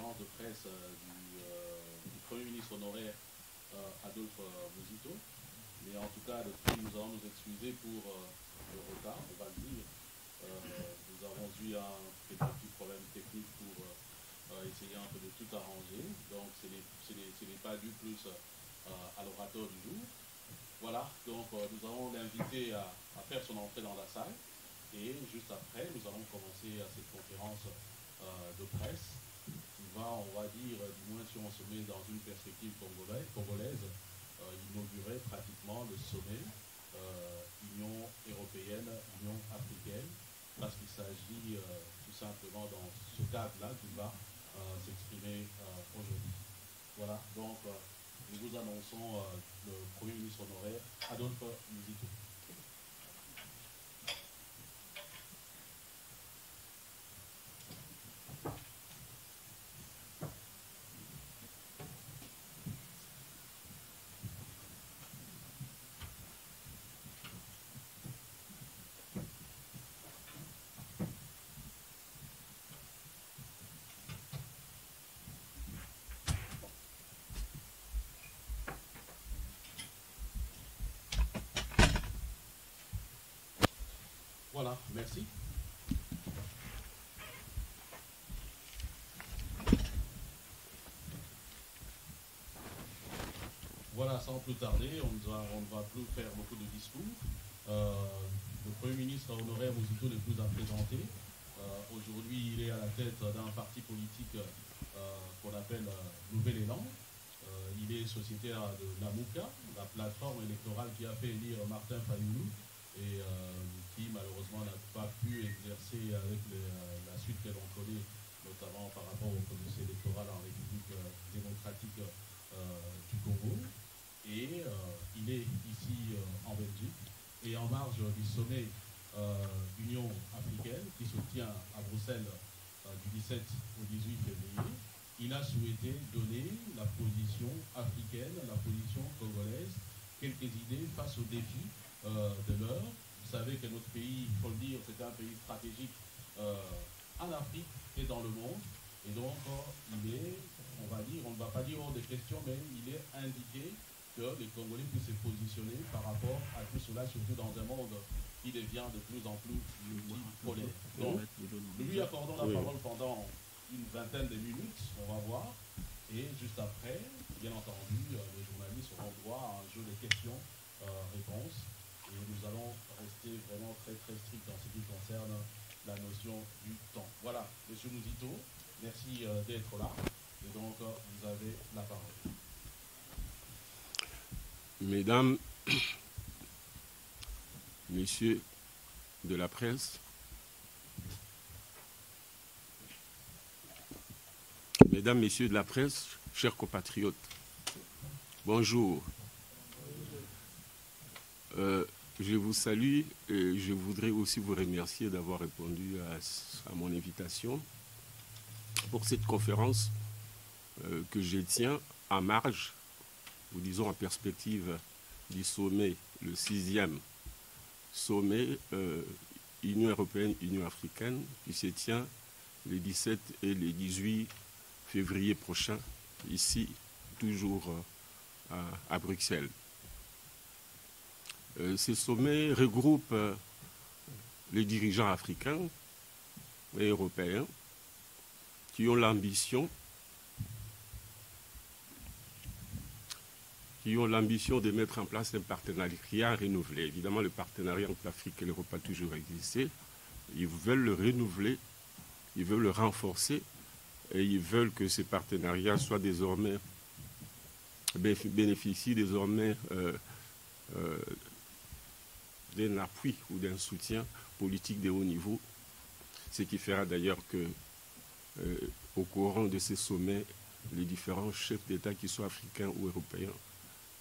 conférence de presse du Premier ministre honoraire Adolphe Muzito. Mais en tout cas, nous allons nous excuser pour le retard, on va le dire. Nous avons eu un petit problème technique pour essayer un peu de tout arranger. Donc, ce n'est pas dû plus à l'orateur du jour. Voilà, donc nous allons l'inviter à faire son entrée dans la salle. Et juste après, nous allons commencer cette conférence de presse qui va, on va dire, du moins si on se met dans une perspective congolaise, inaugurer pratiquement le sommet Union européenne, Union africaine, parce qu'il s'agit tout simplement dans ce cadre-là qui va s'exprimer aujourd'hui. Voilà, donc nous vous annonçons le Premier ministre honoraire Adolphe Muzito. Voilà, merci. Voilà, sans plus tarder, on ne va plus faire beaucoup de discours. Le Premier ministre honoraire Muzito n'est plus à présenter. Aujourd'hui, il est à la tête d'un parti politique qu'on appelle Nouvel Élan. Il est sociétaire de Lamuka, la plateforme électorale qui a fait élire Martin Fayulu et qui malheureusement n'a pas pu exercer avec la suite que l'on connaît, notamment par rapport au processus électoral en République démocratique du Congo. Et il est ici en Belgique et en marge du sommet Union africaine qui se tient à Bruxelles du 17 au 18 février. Il a souhaité donner la position africaine, la position congolaise, quelques idées face aux défis de l'heure. Vous savez que notre pays, il faut le dire, c'est un pays stratégique en Afrique et dans le monde. Et donc, il est, on va dire, on ne va pas dire hors de question, mais il est indiqué que les Congolais puissent se positionner par rapport à tout cela, surtout dans un monde qui devient de plus en plus multipolaire. Donc, nous lui accordons la parole pendant une vingtaine de minutes, on va voir. Et juste après, bien entendu, les journalistes auront droit à un jeu de questions-réponses. Et nous allons rester vraiment très très stricts en ce qui concerne la notion du temps. Voilà, Monsieur Muzito, merci d'être là. Et donc, vous avez la parole. Mesdames, Messieurs de la presse, Mesdames, Messieurs de la presse, chers compatriotes, bonjour. Je vous salue et je voudrais aussi vous remercier d'avoir répondu à mon invitation pour cette conférence que je tiens en marge, ou disons en perspective du sommet, le 6e sommet Union européenne, Union africaine, qui se tient les 17 et les 18 février prochain, ici, toujours à Bruxelles. Ce sommet regroupe les dirigeants africains et européens qui ont l'ambition de mettre en place un partenariat renouvelé. Évidemment, le partenariat entre l'Afrique et l'Europe a toujours existé. Ils veulent le renouveler, ils veulent le renforcer et ils veulent que ces partenariats soient désormais, bénéficient désormais d'un appui ou d'un soutien politique de haut niveau, ce qui fera d'ailleurs que au courant de ces sommets, les différents chefs d'État, qu'ils soient africains ou européens,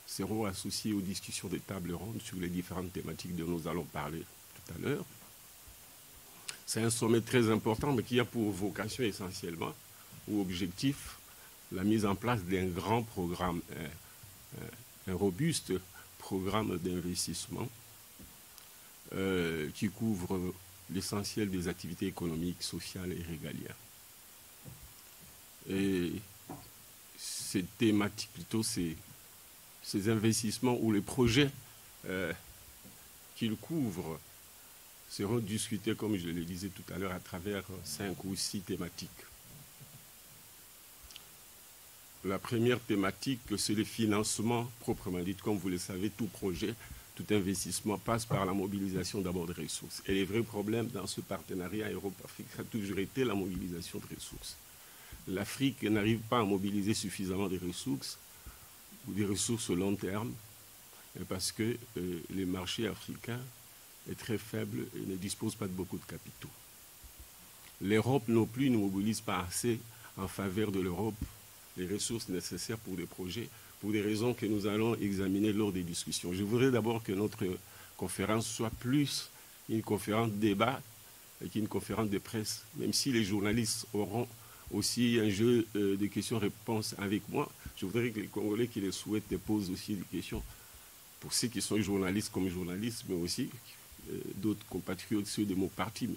seront associés aux discussions des tables rondes sur les différentes thématiques dont nous allons parler tout à l'heure. C'est un sommet très important, mais qui a pour vocation essentiellement, ou objectif, la mise en place d'un grand programme, un robuste programme d'investissement qui couvre l'essentiel des activités économiques, sociales et régaliennes. Et ces thématiques, plutôt ces investissements ou les projets qu'ils couvrent seront discutés, comme je le disais tout à l'heure, à travers 5 ou 6 thématiques. La première thématique, c'est le financement proprement dit. Comme vous le savez, tout projet, tout investissement passe par la mobilisation d'abord de ressources. Et les vrais problèmes dans ce partenariat Europe-Afrique a toujours été la mobilisation de ressources. L'Afrique n'arrive pas à mobiliser suffisamment de ressources, ou des ressources au long terme, parce que les marchés africains est très faible et ne dispose pas de beaucoup de capitaux. L'Europe non plus ne mobilise pas assez en faveur de l'Europe les ressources nécessaires pour des projets, pour des raisons que nous allons examiner lors des discussions. Je voudrais d'abord que notre conférence soit plus une conférence de débat qu'une conférence de presse, même si les journalistes auront aussi un jeu de questions-réponses avec moi. Je voudrais que les Congolais qui le souhaitent posent aussi des questions pour ceux qui sont journalistes comme journalistes, mais aussi d'autres compatriotes, ceux de mon parti.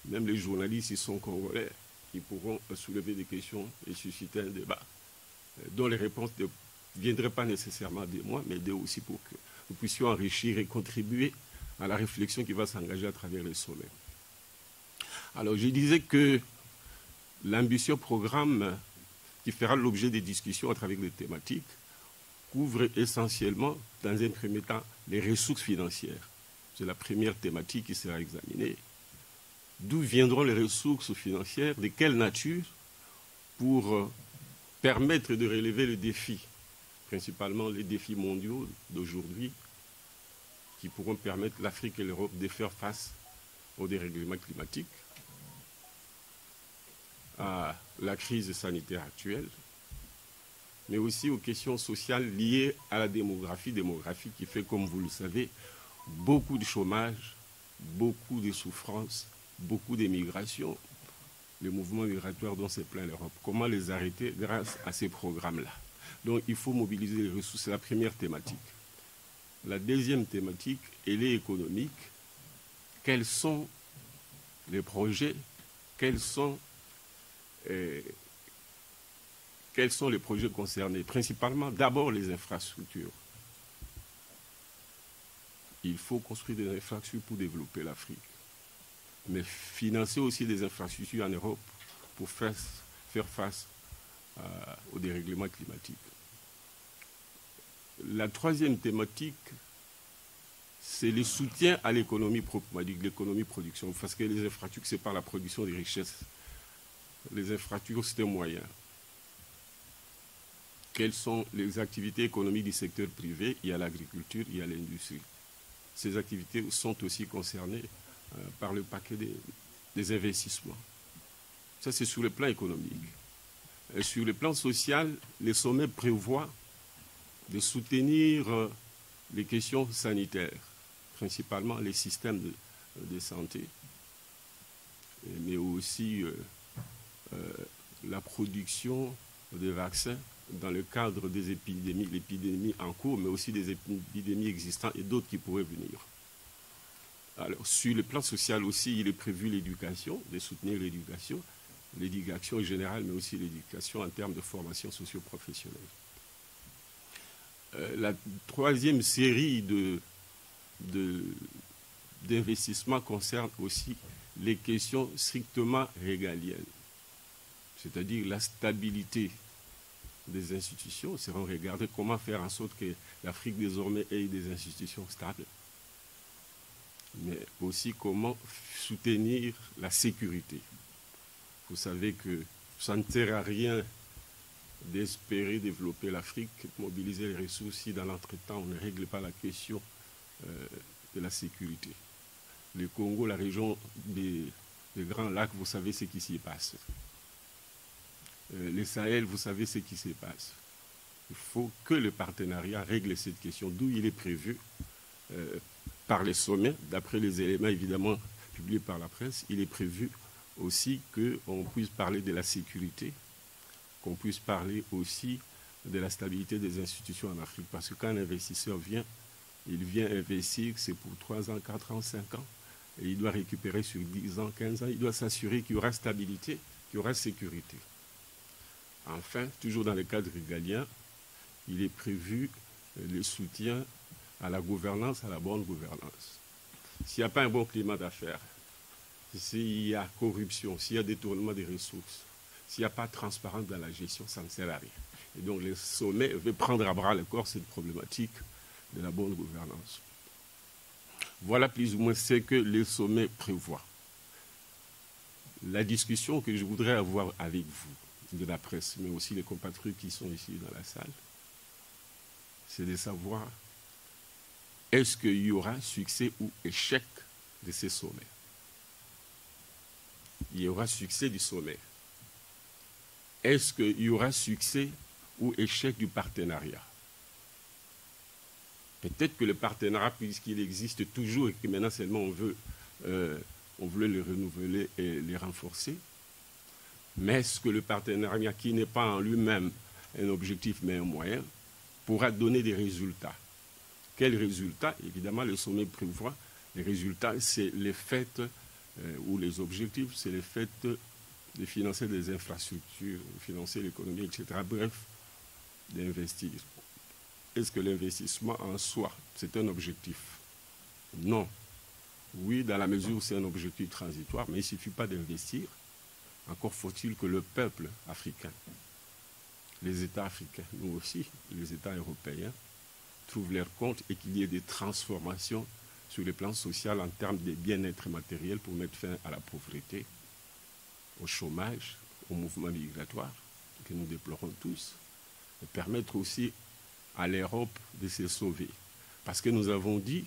Même les journalistes, ils sont congolais, ils pourront soulever des questions et susciter un débat dont les réponses ne viendraient pas nécessairement de moi, mais d'eux aussi pour que nous puissions enrichir et contribuer à la réflexion qui va s'engager à travers les sommets. Alors, je disais que l'ambitieux programme qui fera l'objet des discussions à travers les thématiques couvre essentiellement, dans un premier temps, les ressources financières. C'est la première thématique qui sera examinée. D'où viendront les ressources financières, de quelle nature, pour permettre de relever le défi, principalement les défis mondiaux d'aujourd'hui, qui pourront permettre l'Afrique et l'Europe de faire face au dérèglement climatique, à la crise sanitaire actuelle, mais aussi aux questions sociales liées à la démographie qui fait, comme vous le savez, beaucoup de chômage, beaucoup de souffrances, beaucoup d'émigration, les mouvements migratoires dont c'est plein l'Europe. Comment les arrêter grâce à ces programmes-là? Donc il faut mobiliser les ressources, c'est la première thématique. La deuxième thématique, elle est économique. Quels sont les projets, quels sont les projets concernés? Principalement, d'abord les infrastructures. Il faut construire des infrastructures pour développer l'Afrique, mais financer aussi des infrastructures en Europe pour faire face au dérèglement climatique. La troisième thématique, c'est le soutien à l'économie proprement dit, l'économie production, parce que les infrastructures, c'est par la production des richesses. Les infrastructures, c'est un moyen. Quelles sont les activités économiques du secteur privé? Il y a l'agriculture, il y a l'industrie. Ces activités sont aussi concernées par le paquet des investissements. Ça, c'est sur le plan économique. Et sur le plan social, les sommets prévoient de soutenir les questions sanitaires, principalement les systèmes de santé, mais aussi la production de vaccins dans le cadre des épidémies, l'épidémie en cours, mais aussi des épidémies existantes et d'autres qui pourraient venir. Alors, sur le plan social aussi, il est prévu l'éducation, de soutenir l'éducation générale, mais aussi l'éducation en termes de formation socio-professionnelle. La troisième série d'investissements concerne aussi les questions strictement régaliennes, c'est-à-dire la stabilité des institutions. Seront regardées comment faire en sorte que l'Afrique désormais ait des institutions stables, mais aussi comment soutenir la sécurité. Vous savez que ça ne sert à rien d'espérer développer l'Afrique, mobiliser les ressources si dans l'entretemps on ne règle pas la question de la sécurité. Le Congo, la région des Grands Lacs, vous savez ce qui s'y passe. Le Sahel, vous savez ce qui s'y passe. Il faut que le partenariat règle cette question, d'où il est prévu par les sommets, d'après les éléments évidemment publiés par la presse, il est prévu aussi qu'on puisse parler de la sécurité, qu'on puisse parler aussi de la stabilité des institutions en Afrique. Parce que quand un investisseur vient, il vient investir, c'est pour 3 ans, 4 ans, 5 ans, et il doit récupérer sur 10 ans, 15 ans, il doit s'assurer qu'il y aura stabilité, qu'il y aura sécurité. Enfin, toujours dans le cadre régalien, il est prévu le soutien à la gouvernance, à la bonne gouvernance. S'il n'y a pas un bon climat d'affaires, s'il y a corruption, s'il y a détournement des ressources, s'il n'y a pas de transparence dans la gestion, ça ne sert à rien. Et donc le sommet veut prendre à bras le corps cette problématique de la bonne gouvernance. Voilà plus ou moins ce que le sommet prévoit. La discussion que je voudrais avoir avec vous, de la presse, mais aussi les compatriotes qui sont ici dans la salle, c'est de savoir est-ce qu'il y aura succès ou échec de ces sommets. Il y aura succès du sommet. Est-ce qu'il y aura succès ou échec du partenariat? Peut-être que le partenariat, puisqu'il existe toujours et que maintenant seulement on veut le renouveler et le renforcer, mais est-ce que le partenariat, qui n'est pas en lui-même un objectif mais un moyen, pourra donner des résultats? Quels résultats? Évidemment, le sommet prévoit. Les résultats, c'est les faits ou les objectifs, c'est les faits de financer des infrastructures, de financer l'économie, etc. Bref, d'investir. Est-ce que l'investissement en soi, c'est un objectif? Non. Oui, dans la mesure où c'est un objectif transitoire, mais il ne suffit pas d'investir. Encore faut-il que le peuple africain, les États africains, nous aussi, les États européens, trouvent leur compte et qu'il y ait des transformations sur le plan social en termes de bien-être matériel pour mettre fin à la pauvreté, au chômage, au mouvement migratoire que nous déplorons tous, et permettre aussi à l'Europe de se sauver. Parce que nous avons dit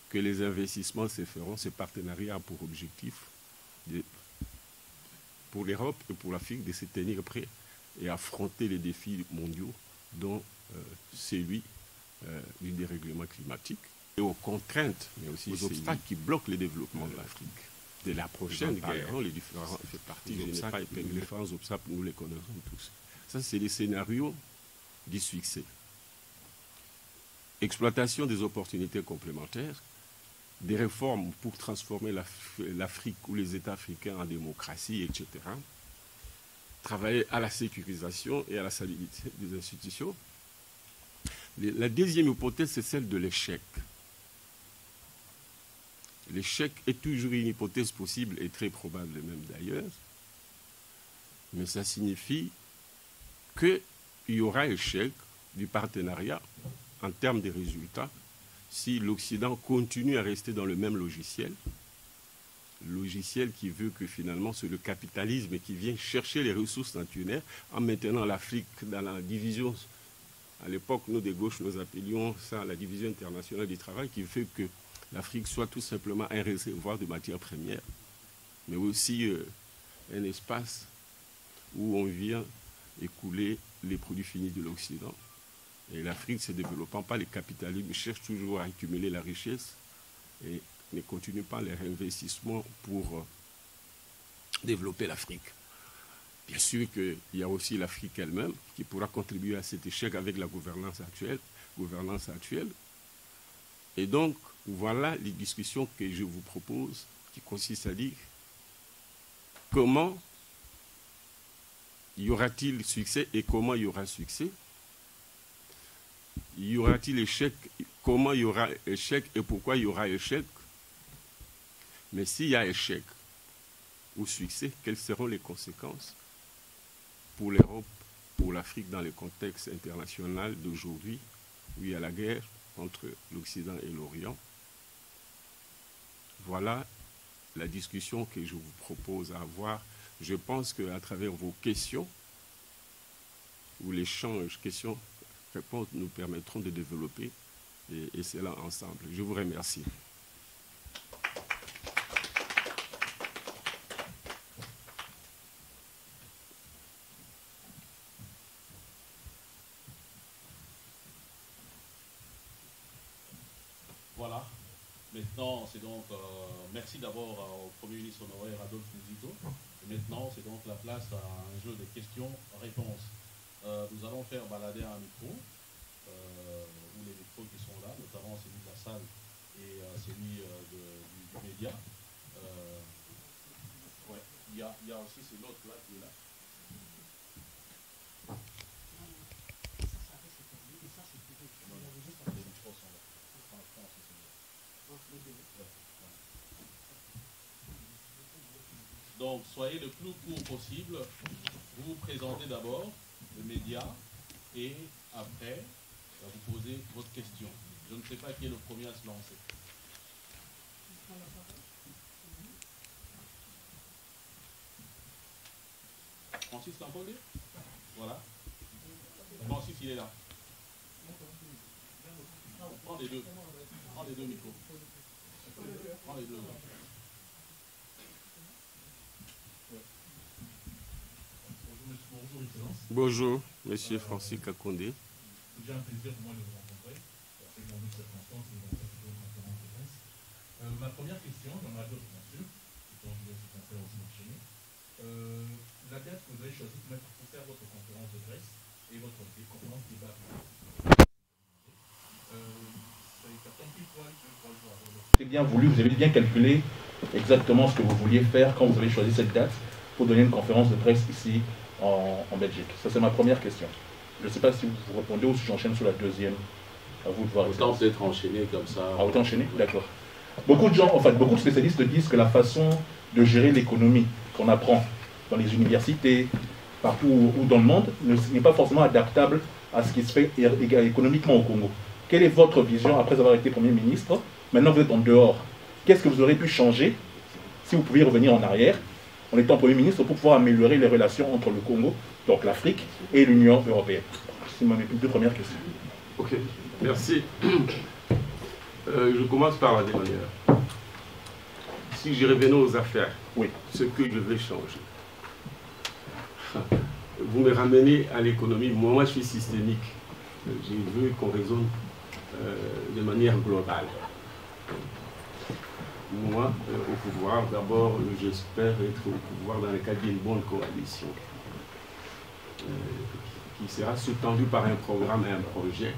que les investissements se feront, ce partenariat a pour objectif, pour l'Europe et pour l'Afrique, de se tenir prêts et affronter les défis mondiaux, dont celui du dérèglement climatique, et aux contraintes, mais aussi aux obstacles qui bloquent le développement de l'Afrique. De la prochaine guerre, les différents fait partie des obstacles, les différents obstacles, nous les connaissons tous. Ça, c'est les scénarios du succès. Exploitation des opportunités complémentaires, des réformes pour transformer l'Afrique ou les États africains en démocratie, etc. Travailler à la sécurisation et à la stabilité des institutions. La deuxième hypothèse, c'est celle de l'échec. L'échec est toujours une hypothèse possible et très probable même d'ailleurs, mais ça signifie qu'il y aura échec du partenariat en termes de résultats si l'Occident continue à rester dans le même logiciel qui veut que finalement c'est le capitalisme qui vient chercher les ressources naturelles en maintenant l'Afrique dans la division. À l'époque, nous de gauche, nous appelions ça la division internationale du travail, qui fait que l'Afrique soit tout simplement un réservoir de matières premières, mais aussi un espace où on vient écouler les produits finis de l'Occident. Et l'Afrique, se développant par le capitalisme, cherche toujours à accumuler la richesse et ne continue pas les réinvestissements pour développer l'Afrique. Bien sûr qu'il y a aussi l'Afrique elle-même qui pourra contribuer à cet échec avec la gouvernance actuelle. Et donc, voilà les discussions que je vous propose, qui consistent à dire comment y aura-t-il succès et comment il y aura succès? Y aura-t-il échec? Comment il y aura échec et pourquoi il y aura échec? Mais s'il y a échec ou succès, quelles seront les conséquences pour l'Europe, pour l'Afrique dans le contexte international d'aujourd'hui, où il y a la guerre entre l'Occident et l'Orient? Voilà la discussion que je vous propose à avoir. Je pense qu'à travers vos questions, ou l'échange questions-réponses, nous permettront de développer et cela ensemble. Je vous remercie. Voilà. Maintenant, c'est donc, merci d'abord au Premier ministre honoraire Adolphe Muzito. Et maintenant, c'est donc la place à un jeu de questions-réponses. Nous allons faire balader un micro, ou les micros qui sont là, notamment celui de la salle et celui du média. Ouais, il y a aussi l'autre là qui est là. Donc, soyez le plus court possible. Vous vous présentez d'abord, le média, et après, vous posez votre question. Je ne sais pas qui est le premier à se lancer. Francis Lampolé? Voilà. Francis, il est là. Prends les deux. Prends les deux micros. Prends les deux. Bonjour, Monsieur Francis Kakondé. C'est déjà un plaisir pour moi de vous rencontrer. C'est dans d'autres circonstances, nous avons fait une conférence de presse. Ma première question, j'en ai d'autres bien sûr, dont je vais aussi enchaîner. La date que vous avez choisie pour faire votre conférence de presse et votre conférence débat. C'est bien voulu, vous avez bien calculé exactement ce que vous vouliez faire quand vous avez choisi cette date pour donner une conférence de presse ici en Belgique. Ça, c'est ma première question. Je ne sais pas si vous répondez ou si j'enchaîne sur la deuxième. À vous de voir. Autant peut-être enchaîner comme ça. Ah, autant enchaîner? D'accord. Beaucoup de gens, en fait, beaucoup de spécialistes disent que la façon de gérer l'économie qu'on apprend dans les universités, partout ou dans le monde, n'est pas forcément adaptable à ce qui se fait économiquement au Congo. Quelle est votre vision après avoir été Premier ministre? Maintenant, vous êtes en dehors. Qu'est-ce que vous aurez pu changer, si vous pouviez revenir en arrière, en étant Premier ministre, pour pouvoir améliorer les relations entre le Congo, donc l'Afrique, et l'Union européenne? C'est mes deux premières questions. Ok, merci. Je commence par la dernière. Si je revenais aux affaires, oui, ce que je vais changer. Vous me ramenez à l'économie. Moi, je suis systémique. Je veux qu'on raisonne de manière globale. Moi, au pouvoir, d'abord, j'espère être au pouvoir dans le cadre d'une bonne coalition qui sera sous-tendue par un programme et un projet.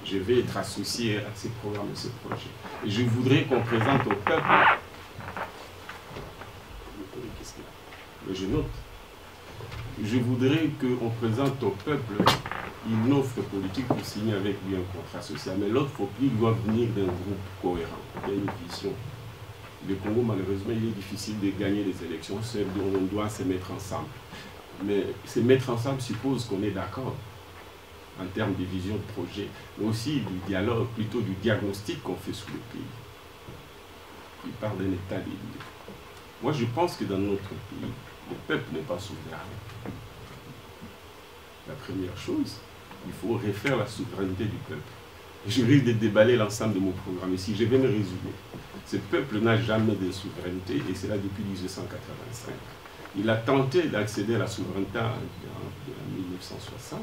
Je vais être associé à ces programmes et ces projets. Et je voudrais qu'on présente au peuple, je note, je voudrais qu'on présente au peuple une offre politique pour signer avec lui un contrat social. Mais l'autre politique doit venir d'un groupe cohérent, il y a une vision. Le Congo, malheureusement, il est difficile de gagner les élections, on doit se mettre ensemble. Mais se mettre ensemble suppose qu'on est d'accord en termes de vision de projet, mais aussi du dialogue, plutôt du diagnostic qu'on fait sur le pays. Il parle d'un état des lieux. Moi, je pense que dans notre pays, le peuple n'est pas souverain. La première chose, il faut refaire la souveraineté du peuple. Je risque de déballer l'ensemble de mon programme ici. Je vais me résumer. Ce peuple n'a jamais de souveraineté, et c'est là depuis 1885. Il a tenté d'accéder à la souveraineté en 1960.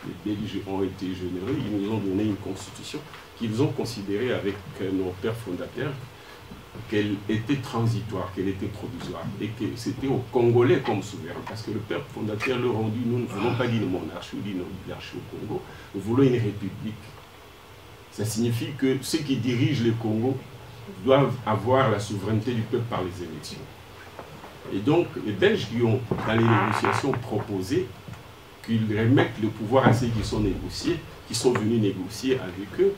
Les Belges ont été généreux, ils nous ont donné une constitution qu'ils ont considérée avec nos pères fondateurs qu'elle était transitoire, qu'elle était provisoire, et que c'était aux Congolais comme souverain. Parce que le père fondateur leur a dit, nous ne voulons pas d'une monarchie ou d'une oligarchie au Congo, nous voulons une république. Ça signifie que ceux qui dirigent le Congo doivent avoir la souveraineté du peuple par les élections. Et donc, les Belges qui ont, dans les négociations, proposé qu'ils remettent le pouvoir à ceux qui sont négociés, qui sont venus négocier avec eux,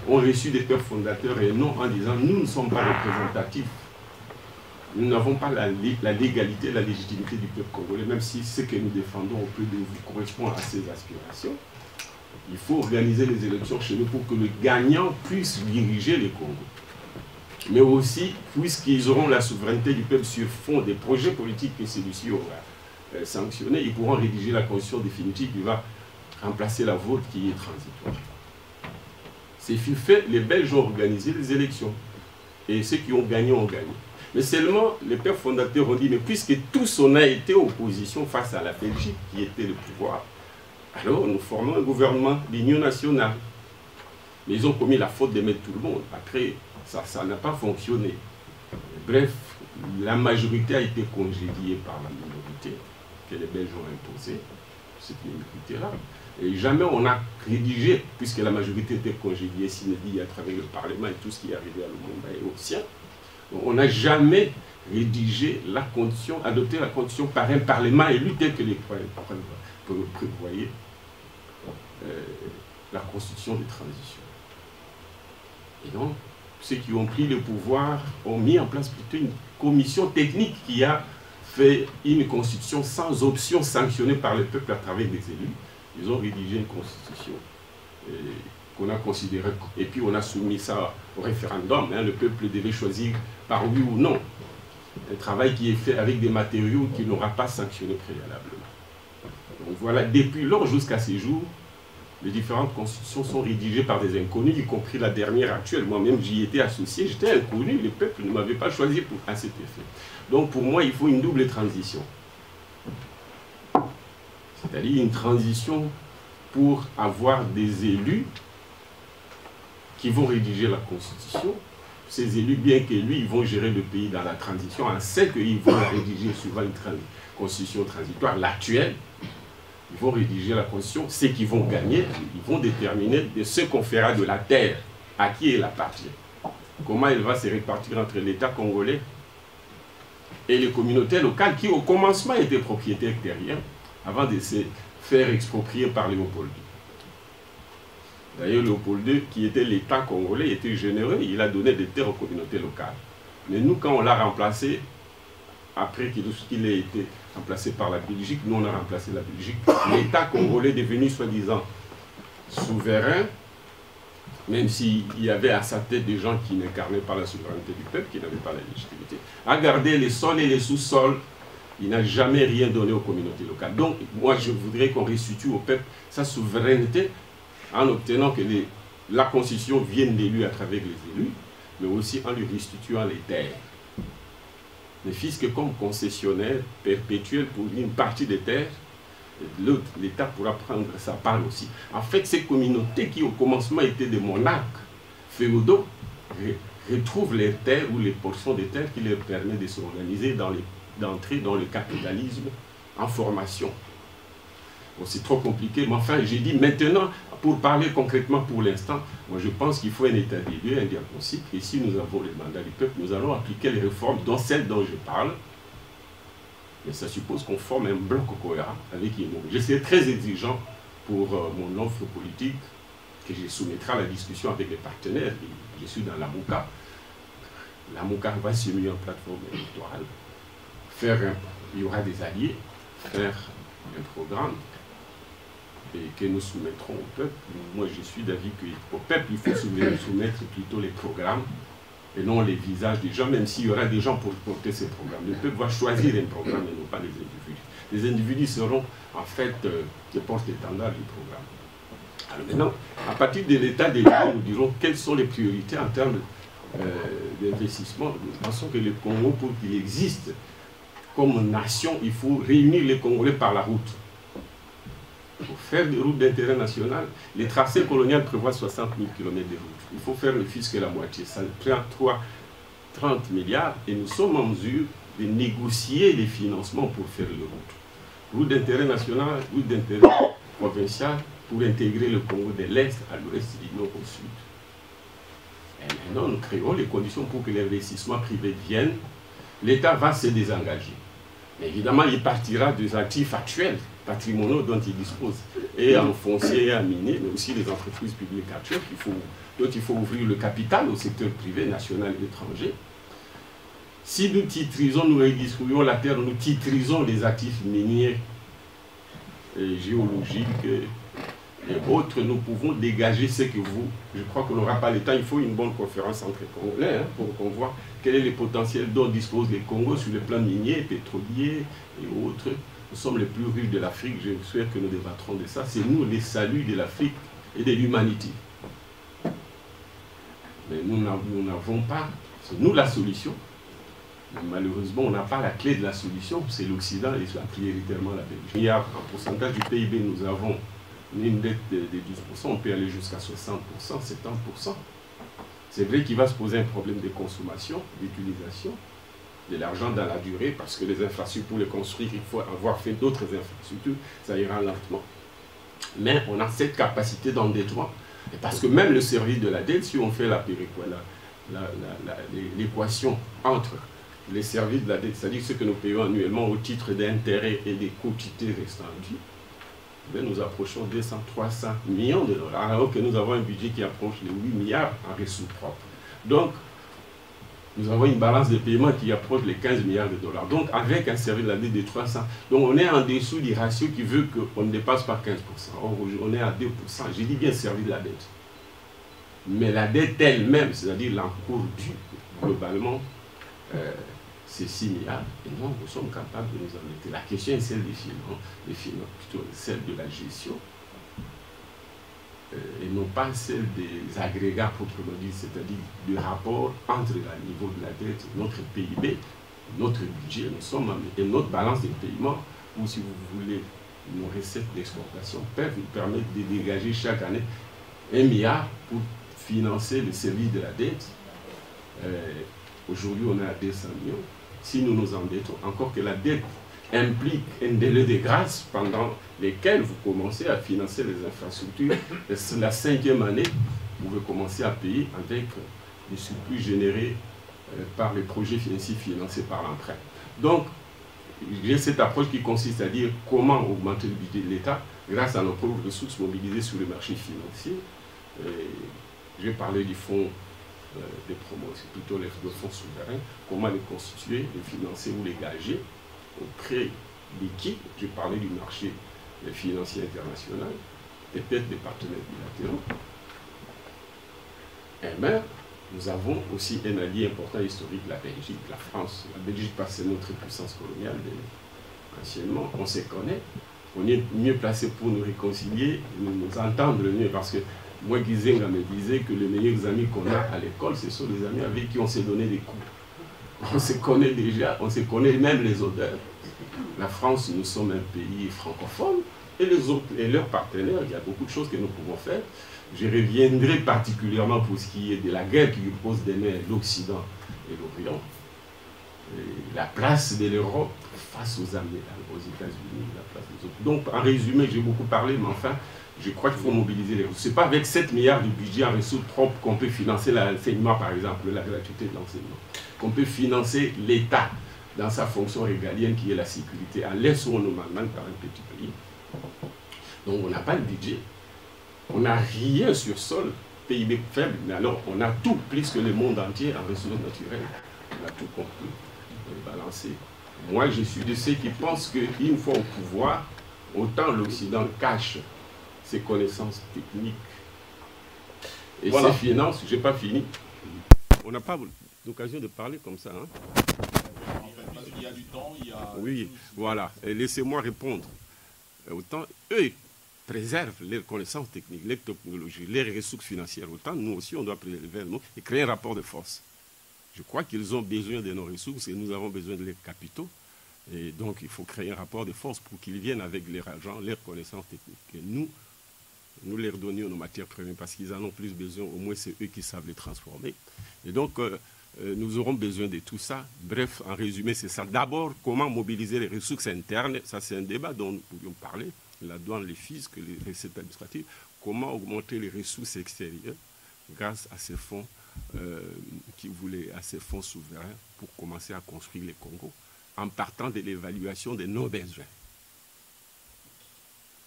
ont reçu des pères fondateurs et non en disant nous ne sommes pas représentatifs. Nous n'avons pas la légalité, la légitimité du peuple congolais, même si ce que nous défendons au plus de vous correspond à ses aspirations. Il faut organiser les élections chez nous pour que le gagnant puisse diriger les Congo. Mais aussi, puisqu'ils auront la souveraineté du peuple sur fond des projets politiques que celui-ci aura sanctionnés, ils pourront rédiger la constitution définitive qui va remplacer la vôtre qui est transitoire. C'est fait, les Belges ont organisé les élections. Et ceux qui ont gagné, ont gagné. Mais seulement, les pères fondateurs ont dit, mais puisque tous on a été opposition face à la Belgique, qui était le pouvoir, alors nous formons un gouvernement d'union nationale. Mais ils ont commis la faute de mettre tout le monde. Après, ça n'a pas fonctionné. Bref, la majorité a été congédiée par la minorité que les Belges ont imposée. C'est une minorité rare. Et jamais on a rédigé, puisque la majorité était congédiée, Sinedi, à travers le Parlement et tout ce qui est arrivé à Lumumba et au sien, on n'a jamais rédigé la condition, adopté la condition par un Parlement élu tel que les prévoyaient la constitution de transition. Et donc, ceux qui ont pris le pouvoir ont mis en place plutôt une commission technique qui a fait une constitution sans option sanctionnée par le peuple à travers des élus. Ils ont rédigé une constitution qu'on a considérée, et puis on a soumis ça au référendum. Hein, le peuple devait choisir par oui ou non. Un travail qui est fait avec des matériaux qu'il n'aura pas sanctionnés préalablement. Donc voilà, depuis lors jusqu'à ces jours, les différentes constitutions sont rédigées par des inconnus, y compris la dernière actuelle. Moi-même, j'y étais associé, j'étais inconnu, le peuple ne m'avait pas choisi à cet effet. Donc pour moi, il faut une double transition. C'est-à-dire une transition pour avoir des élus qui vont rédiger la Constitution. Ces élus, bien qu'élus, ils vont gérer le pays dans la transition. On sait qu'ils vont rédiger souvent une Constitution transitoire, l'actuelle. Ils vont rédiger la Constitution, ceux qui vont gagner, ils vont déterminer de ce qu'on fera de la terre, à qui elle appartient. Comment elle va se répartir entre l'État congolais et les communautés locales qui, au commencement, étaient propriétaires terriens avant de se faire exproprier par Léopold II. D'ailleurs, Léopold II, qui était l'État congolais, était généreux, il a donné des terres aux communautés locales. Mais nous, quand on l'a remplacé, après qu'il ait été remplacé par la Belgique, nous on a remplacé la Belgique. L'État congolais est devenu soi-disant souverain, même s'il y avait à sa tête des gens qui n'incarnaient pas la souveraineté du peuple, qui n'avaient pas la légitimité, a gardé les sols et les sous-sols. Il n'a jamais rien donné aux communautés locales. Donc, moi, je voudrais qu'on restitue au peuple sa souveraineté en obtenant que la Constitution vienne d'élus à travers les élus, mais aussi en lui restituant les terres. Le fisc comme concessionnaire perpétuel pour une partie des terres, l'État pourra prendre sa part aussi. En fait, ces communautés qui au commencement étaient des monarques féodaux retrouvent les terres ou les portions des terres qui leur permettent de s'organiser, d'entrer dans le capitalisme en formation. Bon, c'est trop compliqué, mais enfin, j'ai dit maintenant, pour parler concrètement pour l'instant, moi je pense qu'il faut un état des lieux, un diagnostic, et si nous avons le mandat du peuple, nous allons appliquer les réformes, dont celles dont je parle, mais ça suppose qu'on forme un bloc cohérent avec Yémo. Je serai très exigeant pour mon offre politique, que je soumettrai à la discussion avec les partenaires. Je suis dans la MOUCA. La MOUCA va se mettre en plateforme électorale, il y aura des alliés, faire un programme, et que nous soumettrons au peuple. Moi, je suis d'avis qu'au peuple, il faut soumettre plutôt les programmes et non les visages des gens, même s'il y aura des gens pour porter ces programmes. Le peuple va choisir un programme et non pas les individus. Les individus seront en fait les porte-étendards du programme. Alors maintenant, à partir de l'état des lieux, nous dirons quelles sont les priorités en termes d'investissement. Nous pensons que le Congo, pour qu'il existe comme nation, il faut réunir les Congolais par la route. Pour faire des routes d'intérêt national, les tracés coloniaux prévoient 60 000 km de routes. Il faut faire le fisc la moitié. Ça prend 30 milliards et nous sommes en mesure de négocier les financements pour faire les routes. Route d'intérêt national, route d'intérêt provincial, pour intégrer le Congo de l'Est à l'Ouest et du Nord au Sud. Et maintenant, nous créons les conditions pour que l'investissement privé vienne. L'État va se désengager. Mais évidemment, il partira des actifs actuels, patrimoniaux dont il dispose, et en foncier et en minier, mais aussi les entreprises publiques actuelles dont il faut ouvrir le capital au secteur privé, national et étranger. Si nous titrisons, nous redistribuons la terre, nous titrisons les actifs miniers, et géologiques et autres, nous pouvons dégager ce que vous... Je crois qu'on n'aura pas le temps, il faut une bonne conférence entre les Congolais pour qu'on voit quel est le potentiel dont dispose les Congos sur le plan minier, pétrolier et autres. Nous sommes les plus riches de l'Afrique, je souhaite que nous débattrons de ça. C'est nous les saluts de l'Afrique et de l'humanité. Mais nous n'avons pas, c'est nous la solution. Mais malheureusement, on n'a pas la clé de la solution, c'est l'Occident et prioritairement la Belgique. Il y a un pourcentage du PIB, nous avons une dette de 10%, on peut aller jusqu'à 60%, 70%. C'est vrai qu'il va se poser un problème de consommation, d'utilisation de l'argent dans la durée, parce que les infrastructures, pour les construire, il faut avoir fait d'autres infrastructures, ça ira lentement. Mais on a cette capacité d'endettement, et parce que même le service de la dette, si on fait l'équation entre les services de la dette, c'est-à-dire ce que nous payons annuellement au titre d'intérêts et des quotités restantes, nous approchons 200-300 millions de dollars, alors que nous avons un budget qui approche les 8 milliards en ressources propres. Donc, Nous avons une balance de paiement qui approche les 15 milliards de dollars. Donc, avec un service de la dette de 300. Donc, on est en dessous du ratio qui veut qu'on ne dépasse pas 15%. Or, on est à 2%. J'ai dit bien service de la dette. Mais la dette elle-même, c'est-à-dire l'encours dû, globalement, c'est 6 milliards. Et non, nous sommes capables de nous endetter. La question est celle des finances, plutôt celle de la gestion. Et non pas celle des agrégats proprement dit, c'est-à-dire du rapport entre le niveau de la dette, notre PIB, notre budget, et notre balance de paiement, ou si vous voulez, nos recettes d'exportation peuvent nous permettre de dégager chaque année 1 milliard pour financer le service de la dette. Aujourd'hui, on est à 200 millions. Si nous nous endettons, encore que la dette implique un délai de grâce pendant lesquels vous commencez à financer les infrastructures. Et la 5e année, vous pouvez commencer à payer avec les surplus générés par les projets financiers financés par l'emprunt. Donc, j'ai cette approche qui consiste à dire comment augmenter le budget de l'État grâce à nos propres ressources mobilisées sur le marché financier. J'ai parlé du fonds des promotions, plutôt les fonds souverains, comment les constituer, les financer ou les gager auprès liquide. J'ai parlé du marché financier international, peut-être des partenaires bilatéraux. Et même, nous avons aussi un allié important historique, la Belgique, la France. La Belgique, parce que c'est notre puissance coloniale, anciennement, on se connaît. On est mieux placé pour nous réconcilier, nous entendre le mieux, parce que moi, Gizenga me disait que les meilleurs amis qu'on a à l'école, ce sont les amis avec qui on s'est donné des coups. On se connaît déjà, on se connaît même les odeurs. La France, nous sommes un pays francophone, et les autres, et leurs partenaires, il y a beaucoup de choses que nous pouvons faire. Je reviendrai particulièrement pour ce qui est de la guerre qui oppose demain l'Occident et l'Orient. La place de l'Europe face aux Américains, aux États-Unis, la place des autres. Donc, en résumé, j'ai beaucoup parlé, mais enfin, je crois qu'il faut mobiliser les ressources. Ce n'est pas avec 7 milliards de budget en ressources propres qu'on peut financer l'enseignement, par exemple, la gratuité de l'enseignement. Qu'on peut financer l'État dans sa fonction régalienne qui est la sécurité, à l'est où on nous manque par un petit pays. Donc on n'a pas de budget, on n'a rien sur sol, PIB faible, mais alors on a tout plus que le monde entier en ressources naturelles. On a tout compris, balancé. Moi je suis de ceux qui pensent qu'une fois au pouvoir, autant l'Occident cache ses connaissances techniques et ses finances. Je n'ai pas fini. On n'a pas l'occasion de parler comme ça. Hein? Il y a du temps, il y a... Oui, voilà. Laissez-moi répondre. Autant eux préservent leurs connaissances techniques, leurs technologies, leurs ressources financières. Autant nous aussi, on doit préserver nous et créer un rapport de force. Je crois qu'ils ont besoin de nos ressources et nous avons besoin de leurs capitaux. Et donc, il faut créer un rapport de force pour qu'ils viennent avec leur argent, leurs connaissances techniques. Et nous leur donnions nos matières premières parce qu'ils en ont plus besoin. Au moins, c'est eux qui savent les transformer. Et donc, nous aurons besoin de tout ça. Bref, en résumé, c'est ça. D'abord, comment mobiliser les ressources internes. Ça, c'est un débat dont nous pouvions parler. La douane, les fiscs, les recettes administratives. Comment augmenter les ressources extérieures grâce à ces fonds à ces fonds souverains pour commencer à construire les Congos en partant de l'évaluation de nos besoins.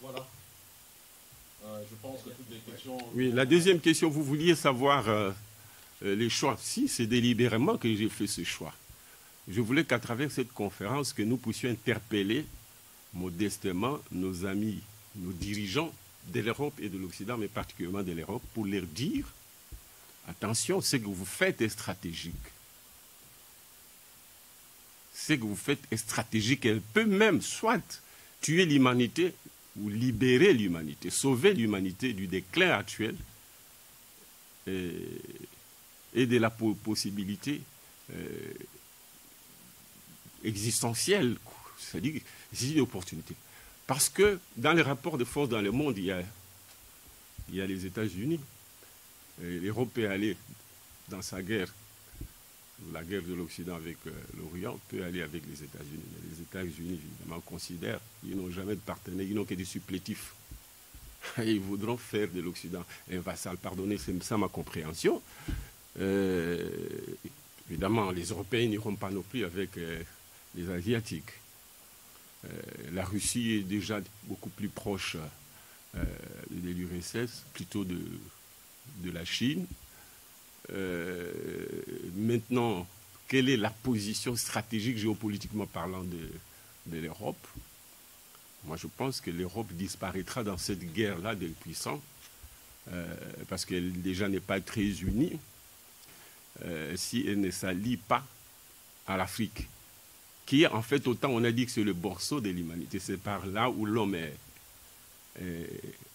Voilà. Je pense que toutes les questions... Oui, la deuxième question, vous vouliez savoir les choix. Si, c'est délibérément que j'ai fait ce choix. Je voulais qu'à travers cette conférence, que nous puissions interpeller modestement nos amis, nos dirigeants de l'Europe et de l'Occident, mais particulièrement de l'Europe, pour leur dire, attention, ce que vous faites est stratégique. Ce que vous faites est stratégique. Elle peut même soit tuer l'humanité ou libérer l'humanité, sauver l'humanité du déclin actuel et de la possibilité existentielle, c'est-à-dire c'est une opportunité. Parce que dans les rapports de force dans le monde, il y a les États-Unis. L'Europe est allée dans sa guerre, la guerre de l'Occident avec l'Orient, peut aller avec les États-Unis. Mais les États-Unis, évidemment, considèrent qu'ils n'ont jamais de partenaires, ils n'ont que des supplétifs. Et ils voudront faire de l'Occident un vassal. Pardonnez, c'est ça ma compréhension. Évidemment, les Européens n'iront pas non plus avec les Asiatiques. La Russie est déjà beaucoup plus proche de l'URSS, plutôt de la Chine. Maintenant, quelle est la position stratégique géopolitiquement parlant de l'Europe. Moi, je pense que l'Europe disparaîtra dans cette guerre-là des puissants, parce qu'elle déjà n'est pas très unie, si elle ne s'allie pas à l'Afrique, qui est en fait, autant on a dit que c'est le berceau de l'humanité, c'est par là où l'homme est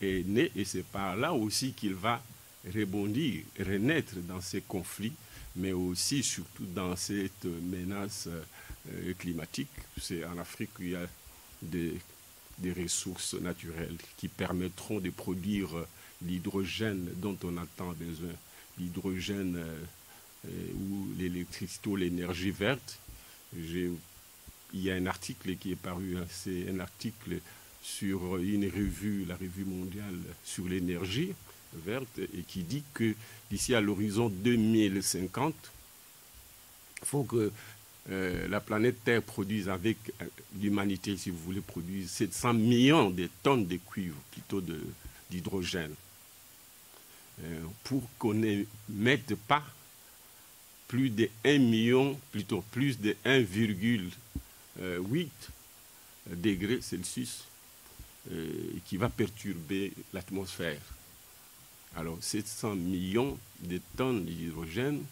né, et c'est par là aussi qu'il va rebondir, renaître dans ces conflits, mais aussi surtout dans cette menace climatique. C'est en Afrique qu'il y a des ressources naturelles qui permettront de produire l'hydrogène dont on a tant besoin, l'hydrogène ou l'électricité ou l'énergie verte. Il y a un article qui est paru, c'est un article sur une revue, la revue mondiale sur l'énergie verte, et qui dit que d'ici à l'horizon 2050, il faut que la planète Terre produise avec l'humanité, si vous voulez, produise 700 millions de tonnes de cuivre, plutôt d'hydrogène, pour qu'on ne mette pas plus de 1 million, plutôt plus de 1,8 degrés Celsius qui va perturber l'atmosphère. Alors 700 millions de tonnes d'hydrogène,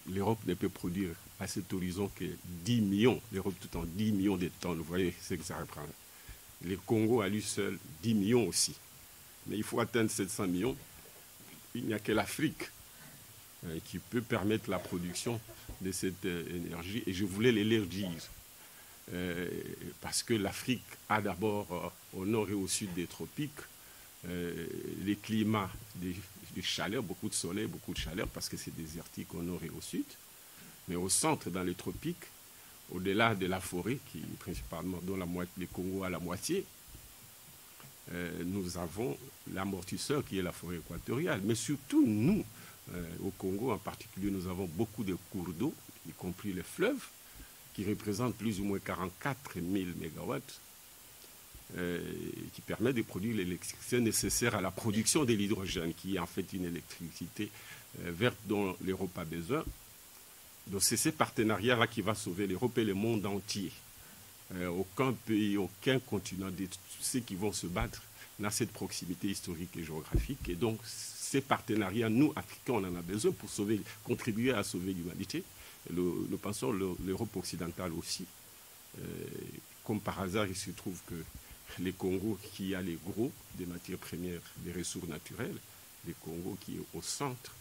l'Europe ne peut produire à cet horizon que 10 millions, l'Europe tout en 10 millions de tonnes, vous voyez ce que ça reprend. Le Congo à lui seul, 10 millions aussi. Mais il faut atteindre 700 millions. Il n'y a que l'Afrique qui peut permettre la production de cette énergie. Et je voulais leur dire, parce que l'Afrique a d'abord au nord et au sud des tropiques, les climats de chaleur, beaucoup de soleil, beaucoup de chaleur, parce que c'est désertique au nord et au sud. Mais au centre, dans les tropiques, au-delà de la forêt, qui principalement, dont le Congo a la moitié, nous avons l'amortisseur qui est la forêt équatoriale. Mais surtout, nous, au Congo en particulier, nous avons beaucoup de cours d'eau, y compris les fleuves, qui représentent plus ou moins 44 000 mégawatts, qui permet de produire l'électricité nécessaire à la production de l'hydrogène, qui est en fait une électricité verte dont l'Europe a besoin. Donc c'est ce partenariat-là qui va sauver l'Europe et le monde entier. Aucun pays, aucun continent de tous ceux qui vont se battre n'a cette proximité historique et géographique. Et donc ces partenariats, nous, Africains, on en a besoin pour contribuer à sauver l'humanité. Nous pensons l'Europe occidentale aussi. Comme par hasard, il se trouve que le Congo, qui a les gros des matières premières, des ressources naturelles, le Congo qui est au centre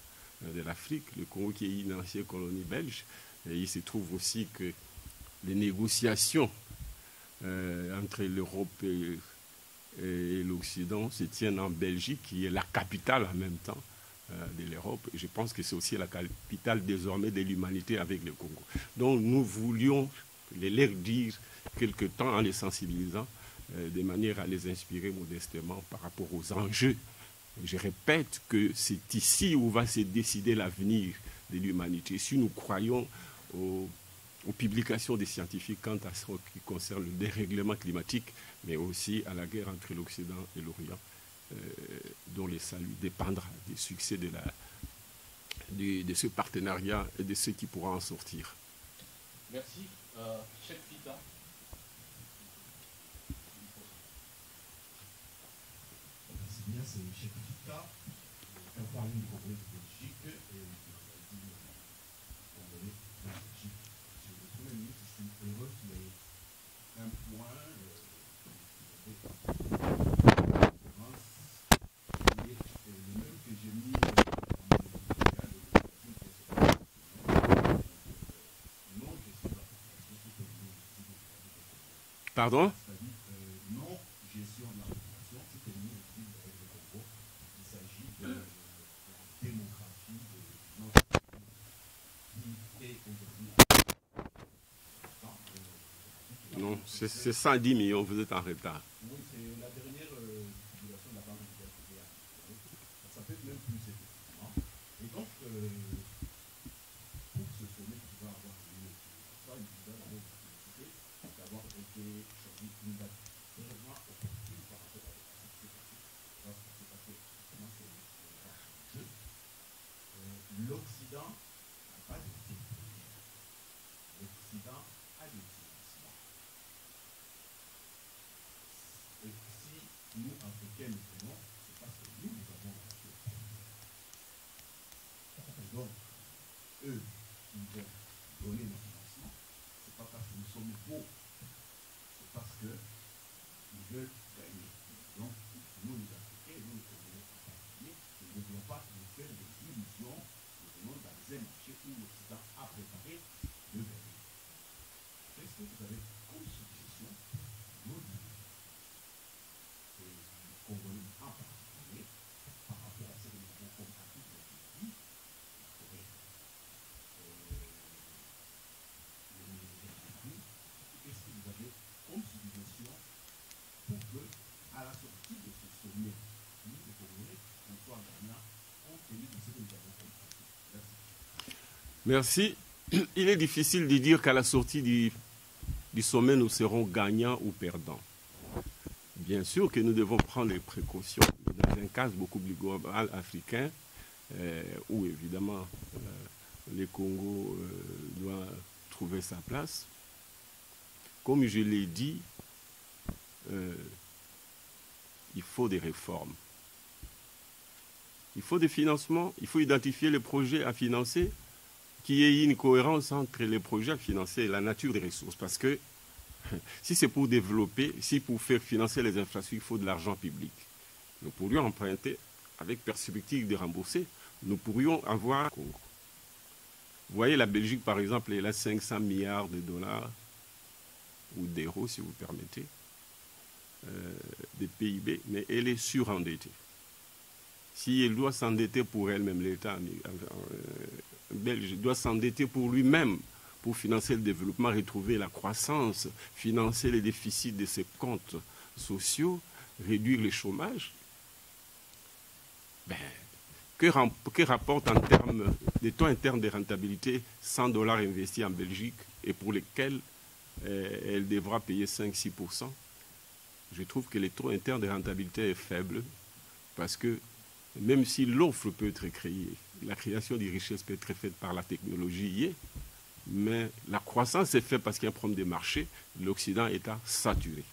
de l'Afrique, le Congo qui est une ancienne colonie belge, et il se trouve aussi que les négociations entre l'Europe et l'Occident se tiennent en Belgique, qui est la capitale en même temps de l'Europe. Et je pense que c'est aussi la capitale désormais de l'humanité avec le Congo. Donc nous voulions leur dire quelque temps en les sensibilisant, de manière à les inspirer modestement par rapport aux enjeux. Je répète que c'est ici où va se décider l'avenir de l'humanité. Si nous croyons aux publications des scientifiques quant à ce qui concerne le dérèglement climatique, mais aussi à la guerre entre l'Occident et l'Orient, dont le salut dépendra du succès de ce partenariat et de ceux qui pourront en sortir. Merci. Cheikh Fita. Merci bien, c'est Cheikh Fita, campagne du Congrès de Belgique et du Congrès de Belgique. Monsieur le Premier ministre, je suis heureux qu'il y ait un point qui est le même que j'ai mis dans Pardon? Non, gestion de la population, c'est une étude avec le Congo. Il s'agit de la démographie de notre pays qui est aujourd'hui. Non, c'est 110 millions, vous êtes en retard. Oui, c'est la dernière publication de la Banque mondiale. Ça peut être même plus effectivement. Et donc, pour ce sommet qui va avoir lieu, ça, il va d'abord d'avoir été choisi une date vraiment opportune par rapport à ce qui s'est passé. Parce que c'est passé justement c'est jeu. L'Occident n'a pas de nous, Africains, nous faisons, c'est parce que nous avons raté. Et donc, eux qui vont donner nos financements, c'est pas parce que nous sommes beaux, c'est parce qu'ils veulent gagner. Donc, nous, les Africains, nous, les Congolais en particulier, nous ne devons pas nous faire des illusions. Nous venons dans un marché où l'Occident a préparé le gagner. Qu'est-ce que vous avez comme suggestion, nos dirigeants, et les Congolais en particulier, par rapport à ce que nous avons comme acquis de la Turquie, la Corée, qu'est-ce que vous avez comme suggestion pour que, à la sortie de ce sommet, nous, les Congolais, on soit gagnants compte tenu de ce que nous avons comme acquis? Merci. Il est difficile de dire qu'à la sortie du sommet, nous serons gagnants ou perdants. Bien sûr que nous devons prendre les précautions, mais dans un cas beaucoup plus global africain, où évidemment le Congo doit trouver sa place. Comme je l'ai dit, il faut des réformes. Il faut des financements, il faut identifier les projets à financer, qu'il y ait une cohérence entre les projets à financer et la nature des ressources. Parce que si c'est pour développer, si pour faire financer les infrastructures, il faut de l'argent public. Nous pourrions emprunter avec perspective de rembourser. Nous pourrions avoir... Vous voyez, la Belgique, par exemple, elle a 500 milliards de dollars, ou d'euros, si vous permettez, de PIB, mais elle est surendettée. Si elle doit s'endetter pour elle-même, l'État belge doit s'endetter pour lui-même, pour financer le développement, retrouver la croissance, financer les déficits de ses comptes sociaux, réduire le chômage, que rapporte en termes de taux internes de rentabilité 100 $ investis en Belgique et pour lesquels elle devra payer 5-6%? Je trouve que le taux interne de rentabilité est faible parce que même si l'offre peut être créée, la création des richesses peut être faite par la technologie, mais la croissance est faite parce qu'il y a un problème de marché, l'Occident est saturé.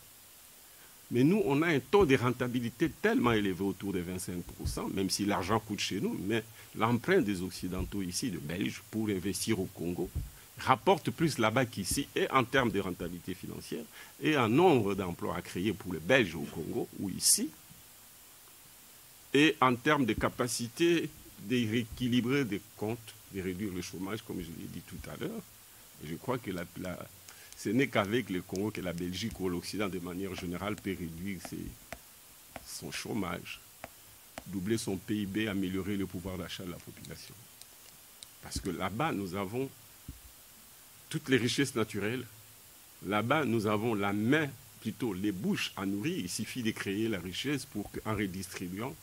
Mais nous, on a un taux de rentabilité tellement élevé autour de 25%, même si l'argent coûte chez nous, mais l'empreinte des Occidentaux ici, de Belges, pour investir au Congo, rapporte plus là-bas qu'ici, et en termes de rentabilité financière, et en nombre d'emplois à créer pour les Belges au Congo, ou ici, et en termes de capacité de rééquilibrer des comptes, de réduire le chômage, comme je l'ai dit tout à l'heure. Je crois que ce n'est qu'avec le Congo que la Belgique ou l'Occident, de manière générale, peut réduire son chômage, doubler son PIB, améliorer le pouvoir d'achat de la population. Parce que là-bas, nous avons toutes les richesses naturelles. Là-bas, nous avons la main, plutôt les bouches à nourrir. Il suffit de créer la richesse pour qu'en redistribuant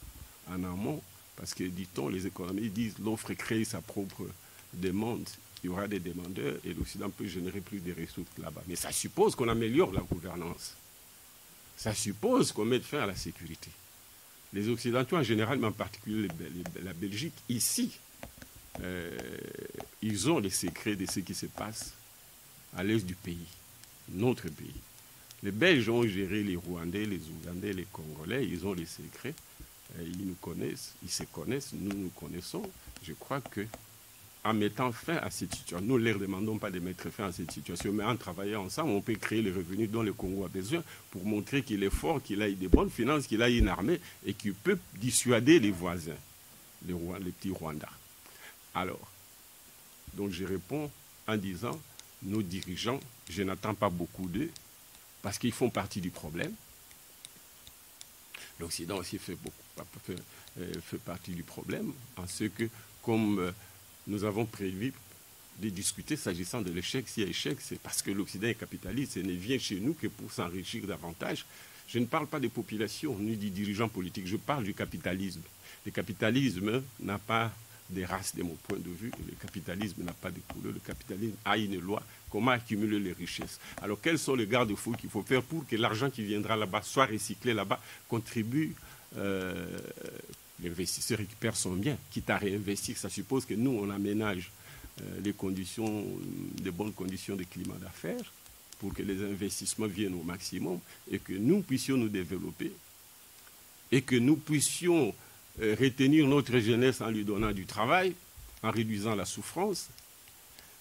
en amont, parce que, dit-on, les économistes disent l'offre crée sa propre demande. Il y aura des demandeurs et l'Occident peut générer plus de ressources là-bas. Mais ça suppose qu'on améliore la gouvernance. Ça suppose qu'on mette fin à la sécurité. Les Occidentaux en général, mais en particulier la Belgique, ici, ils ont les secrets de ce qui se passe à l'est du pays, notre pays. Les Belges ont géré les Rwandais, les Ougandais, les Congolais, ils ont les secrets, ils nous connaissent, ils se connaissent, nous nous connaissons. Je crois que en mettant fin à cette situation, nous ne leur demandons pas de mettre fin à cette situation, mais en travaillant ensemble, on peut créer les revenus dont le Congo a besoin pour montrer qu'il est fort, qu'il a des bonnes finances, qu'il a une armée et qu'il peut dissuader les voisins, les petits Rwandais. Alors, donc je réponds en disant, nos dirigeants, je n'attends pas beaucoup d'eux, parce qu'ils font partie du problème. L'Occident aussi fait partie du problème, en ce que, comme nous avons prévu de discuter s'agissant de l'échec, s'il y a échec, c'est parce que l'Occident est capitaliste et ne vient chez nous que pour s'enrichir davantage. Je ne parle pas des populations ni des dirigeants politiques, je parle du capitalisme. Le capitalisme n'a pas des races, de mon point de vue. Le capitalisme n'a pas de couleur. Le capitalisme a une loi. Comment accumuler les richesses? Alors, quels sont les garde-fous qu'il faut faire pour que l'argent qui viendra là-bas soit recyclé là-bas, contribue, l'investisseur récupère son bien, quitte à réinvestir. Ça suppose que nous, on aménage les conditions, de bonnes conditions de climat d'affaires pour que les investissements viennent au maximum et que nous puissions nous développer et que nous puissions retenir notre jeunesse en lui donnant du travail, en réduisant la souffrance,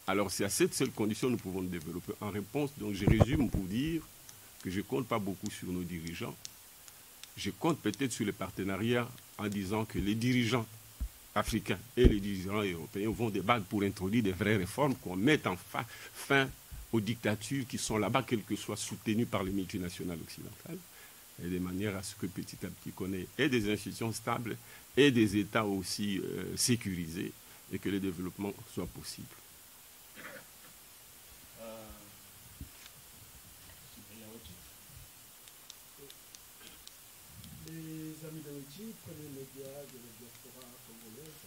alors c'est à cette seule condition que nous pouvons nous développer. En réponse, donc je résume pour dire que je ne compte pas beaucoup sur nos dirigeants. Je compte peut-être sur les partenariats en disant que les dirigeants africains et les dirigeants européens vont débattre pour introduire des vraies réformes, qu'on mette fin aux dictatures qui sont là-bas, quelles que soient soutenues par les multinationales occidentales, et de manière à ce que petit à petit qu'on ait des institutions stables et des États aussi sécurisés et que le développement soit possible. Les amis d'Haïti, premier média de la diaspora congolaise,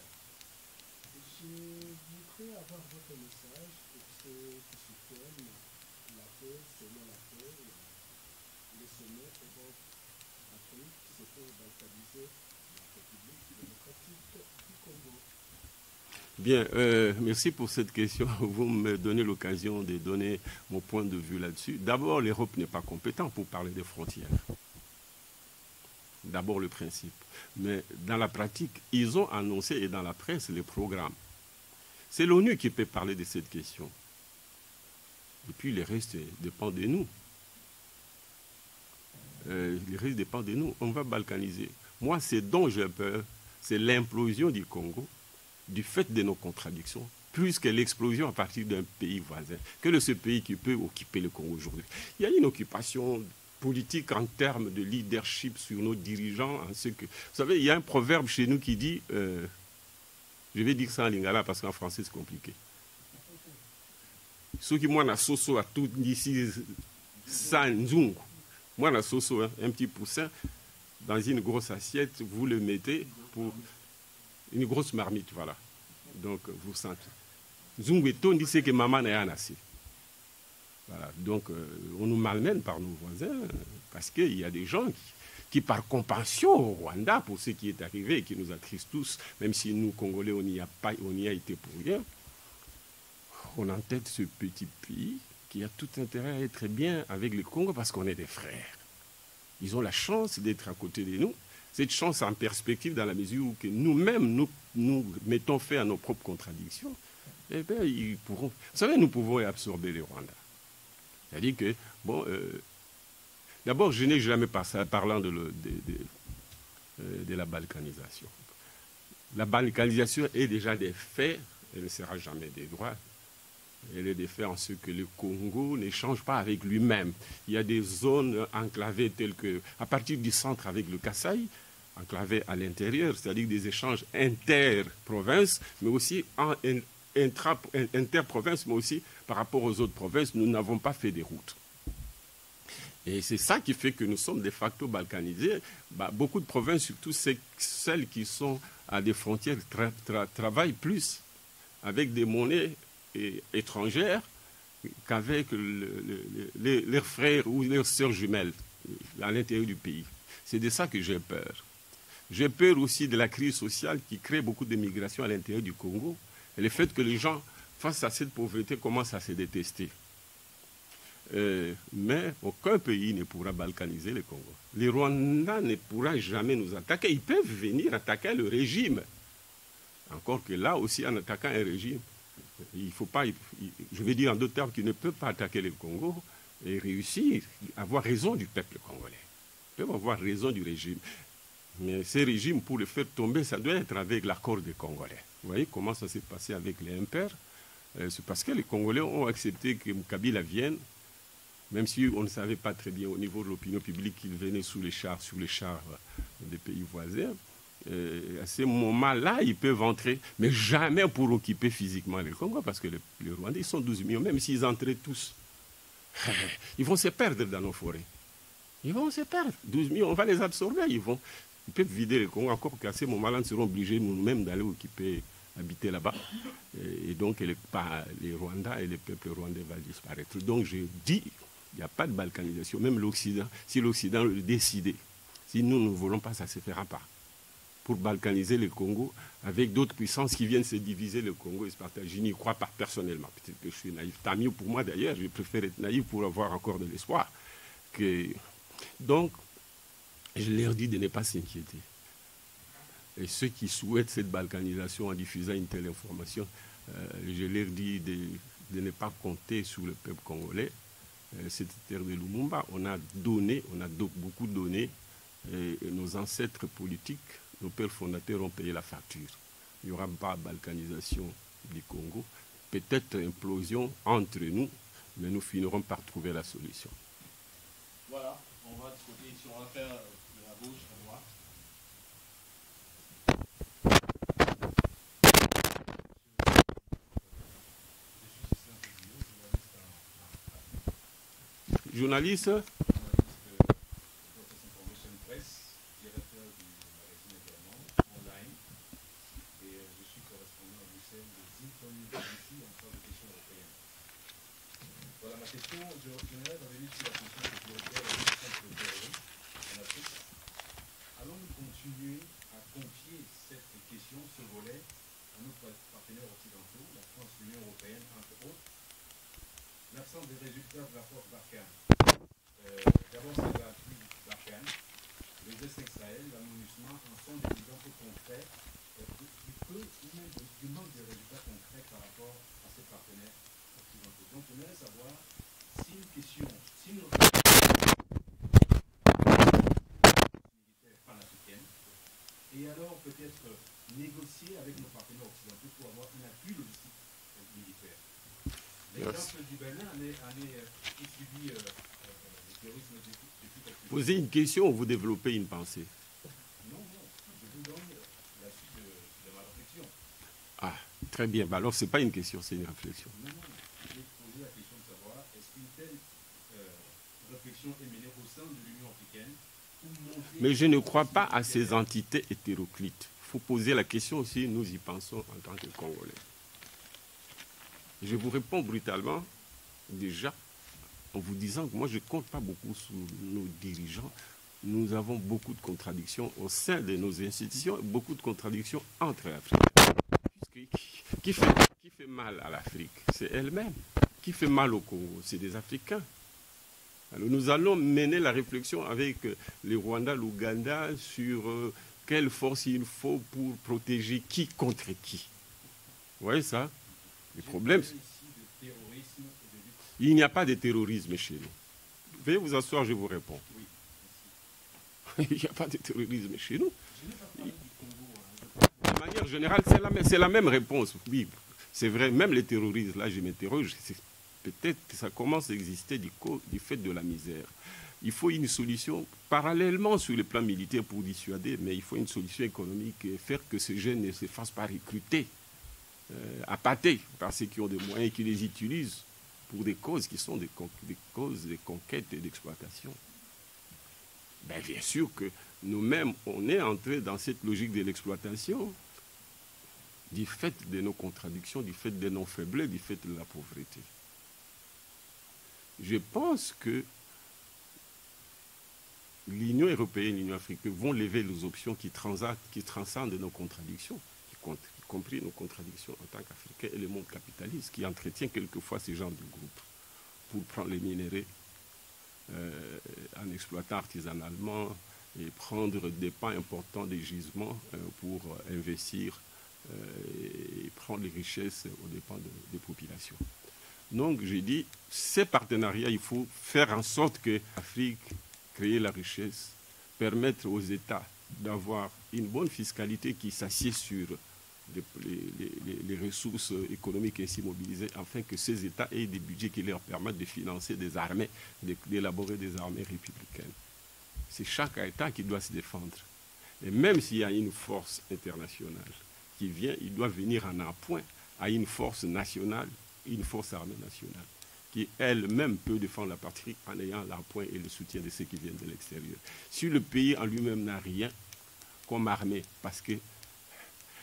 je voudrais avoir votre message pour ceux qui soutiennent la paix, selon laquelle les sommets Europe-Afrique, c'est pour balkaniser la République démocratique du Congo. Bien, merci pour cette question. Vous me donnez l'occasion de donner mon point de vue là-dessus. D'abord, l'Europe n'est pas compétente pour parler des frontières. D'abord le principe. Mais dans la pratique, ils ont annoncé, et dans la presse, les programmes. C'est l'ONU qui peut parler de cette question. Et puis le reste dépend de nous. Le reste dépend de nous. On va balkaniser. Moi, ce dont j'ai peur, c'est l'implosion du Congo, du fait de nos contradictions, plus que l'explosion à partir d'un pays voisin, que de ce pays qui peut occuper le Congo aujourd'hui. Il y a une occupation politique en termes de leadership sur nos dirigeants. En ce que, vous savez, il y a un proverbe chez nous qui dit, je vais dire ça en lingala parce qu'en français c'est compliqué. Ceux qui moi na soso à tout ici sans nzungu, moi na soso un petit poussin dans une grosse assiette, vous le mettez pour une grosse marmite, voilà. Donc vous sentez. Nzungu et tout, on dit c'est que maman n'a rien assez. Voilà, donc on nous malmène par nos voisins parce qu'il y a des gens qui par compassion au Rwanda pour ce qui est arrivé et qui nous attristent tous, même si nous, Congolais, on n'y a été pour rien, on entête ce petit pays qui a tout intérêt à être bien avec le Congo parce qu'on est des frères. Ils ont la chance d'être à côté de nous. Cette chance en perspective dans la mesure où que nous-mêmes, nous mettons fin à nos propres contradictions, eh bien, ils pourront... Vous savez, nous pouvons absorber le Rwanda. C'est-à-dire que, bon, d'abord, je n'ai jamais passé parlant de la balkanisation. La balkanisation est déjà des faits, elle ne sera jamais des droits. Elle est des faits en ce que le Congo n'échange pas avec lui-même. Il y a des zones enclavées telles que, à partir du centre avec le Kasaï, enclavées à l'intérieur, c'est-à-dire des échanges inter-provinces, mais aussi inter-provinces, mais aussi par rapport aux autres provinces, nous n'avons pas fait des routes. Et c'est ça qui fait que nous sommes de facto balkanisés. Beaucoup de provinces, surtout celles qui sont à des frontières, travaillent plus avec des monnaies étrangères qu'avec leurs frères ou leurs sœurs jumelles à l'intérieur du pays. C'est de ça que j'ai peur. J'ai peur aussi de la crise sociale qui crée beaucoup de migration à l'intérieur du Congo. Et le fait que les gens, face à cette pauvreté, commencent à se détester. Mais aucun pays ne pourra balkaniser le Congo. Les Rwandais ne pourront jamais nous attaquer. Ils peuvent venir attaquer le régime. Encore que là aussi, en attaquant un régime, il ne faut pas, je vais dire en d'autres termes, qu'ils ne peuvent pas attaquer le Congo et réussir à avoir raison du peuple congolais. Ils peuvent avoir raison du régime. Mais ce régime, pour le faire tomber, ça doit être avec l'accord des Congolais. Vous voyez comment ça s'est passé avec les impairs? C'est parce que les Congolais ont accepté que Kabila vienne, même si on ne savait pas très bien au niveau de l'opinion publique qu'il venait sous les chars des pays voisins. À ce moment-là, ils peuvent entrer, mais jamais pour occuper physiquement le Congo, parce que les Rwandais, ils sont 12 millions, même s'ils entraient tous, ils vont se perdre dans nos forêts. Ils vont se perdre. 12 millions, on va les absorber, ils peuvent vider le Congo, encore qu'à ce moment-là, nous serons obligés nous-mêmes d'aller habiter là-bas. Et donc, les Rwandais et le peuple rwandais va disparaître. Donc, je dis, il n'y a pas de balkanisation, même l'Occident, si l'Occident le décidait, si nous ne voulons pas, ça ne se fera pas. Pour balkaniser le Congo, avec d'autres puissances qui viennent se diviser le Congo et se partager. Je n'y crois pas personnellement. Peut-être que je suis naïf. Tant mieux pour moi d'ailleurs, je préfère être naïf pour avoir encore de l'espoir. Donc, je leur dis de ne pas s'inquiéter. Et ceux qui souhaitent cette balkanisation en diffusant une telle information, je leur dis de ne pas compter sur le peuple congolais. Cette terre de Lumumba, on a beaucoup donné, et nos ancêtres politiques, nos pères fondateurs ont payé la facture. Il n'y aura pas de balkanisation du Congo, peut-être implosion entre nous, mais nous finirons par trouver la solution. Voilà, on va discuter ici, on va faire de la gauche à droite. Journaliste. L'absence des résultats de la force Barkhane. D'abord, c'est la pluie Barkhane, les G5 Sahel, l'ammonissement, en sont des exemples concrets du manque de résultats concrets par rapport à ces partenaires occidentaux. Donc, on aimerait savoir si une question, si une militaire panafricaine, et alors peut-être négocier avec nos partenaires occidentaux pour avoir un appui logistique militaire. L'exemple du Bénin en est suivi le terrorisme depuis quelque chose. Posez une question ou vous développez une pensée? Non, je vous donne la suite de ma réflexion. Ah, très bien. Bah alors, ce n'est pas une question, c'est une réflexion. Non, j'ai posé la question de savoir est-ce qu'une telle réflexion est menée au sein de l'Union africaine ou montée... Mais je ne crois pas à ces entités hétéroclites. Il faut poser la question aussi, nous y pensons en tant que Congolais. Je vous réponds brutalement, déjà, en vous disant que moi, je ne compte pas beaucoup sur nos dirigeants. Nous avons beaucoup de contradictions au sein de nos institutions, beaucoup de contradictions entre Africains. Qui fait mal à l'Afrique? C'est elle-même. Qui fait mal au Congo? C'est des Africains. Alors, nous allons mener la réflexion avec le Rwanda, l'Ouganda, sur quelle force il faut pour protéger qui contre qui. Vous voyez ça? Le problème, il n'y a pas de terrorisme chez nous. Veuillez vous asseoir, je vous réponds. Oui, il n'y a pas de terrorisme chez nous. De manière générale, c'est la même réponse. Oui, c'est vrai, même les terroristes, là, je m'interroge, peut-être que ça commence à exister du fait de la misère. Il faut une solution parallèlement sur le plan militaire pour dissuader, mais il faut une solution économique et faire que ces jeunes ne se fassent pas recruter. Appâtés par ceux qui ont des moyens et qui les utilisent pour des causes qui sont des causes de conquête et d'exploitation. Bien sûr que nous-mêmes, on est entrés dans cette logique de l'exploitation du fait de nos contradictions, du fait de nos faiblesses, du fait de la pauvreté. Je pense que l'Union européenne et l'Union africaine vont lever les options qui transcendent nos contradictions, y compris nos contradictions en tant qu'Africains et le monde capitaliste qui entretient quelquefois ces genres de groupes pour prendre les minéraux en exploitant artisanalement et prendre des pans importants des gisements pour investir et prendre les richesses aux dépens des populations. Donc, j'ai dit, ces partenariats, il faut faire en sorte que l'Afrique crée la richesse, permettre aux États d'avoir une bonne fiscalité qui s'assied sur les ressources économiques ainsi mobilisées, afin que ces États aient des budgets qui leur permettent de financer des armées, d'élaborer des armées républicaines. C'est chaque État qui doit se défendre. Et même s'il y a une force internationale qui vient, il doit venir en appoint à une force nationale, une force armée nationale, qui elle-même peut défendre la patrie en ayant l'appoint et le soutien de ceux qui viennent de l'extérieur. Si le pays en lui-même n'a rien comme armée, parce que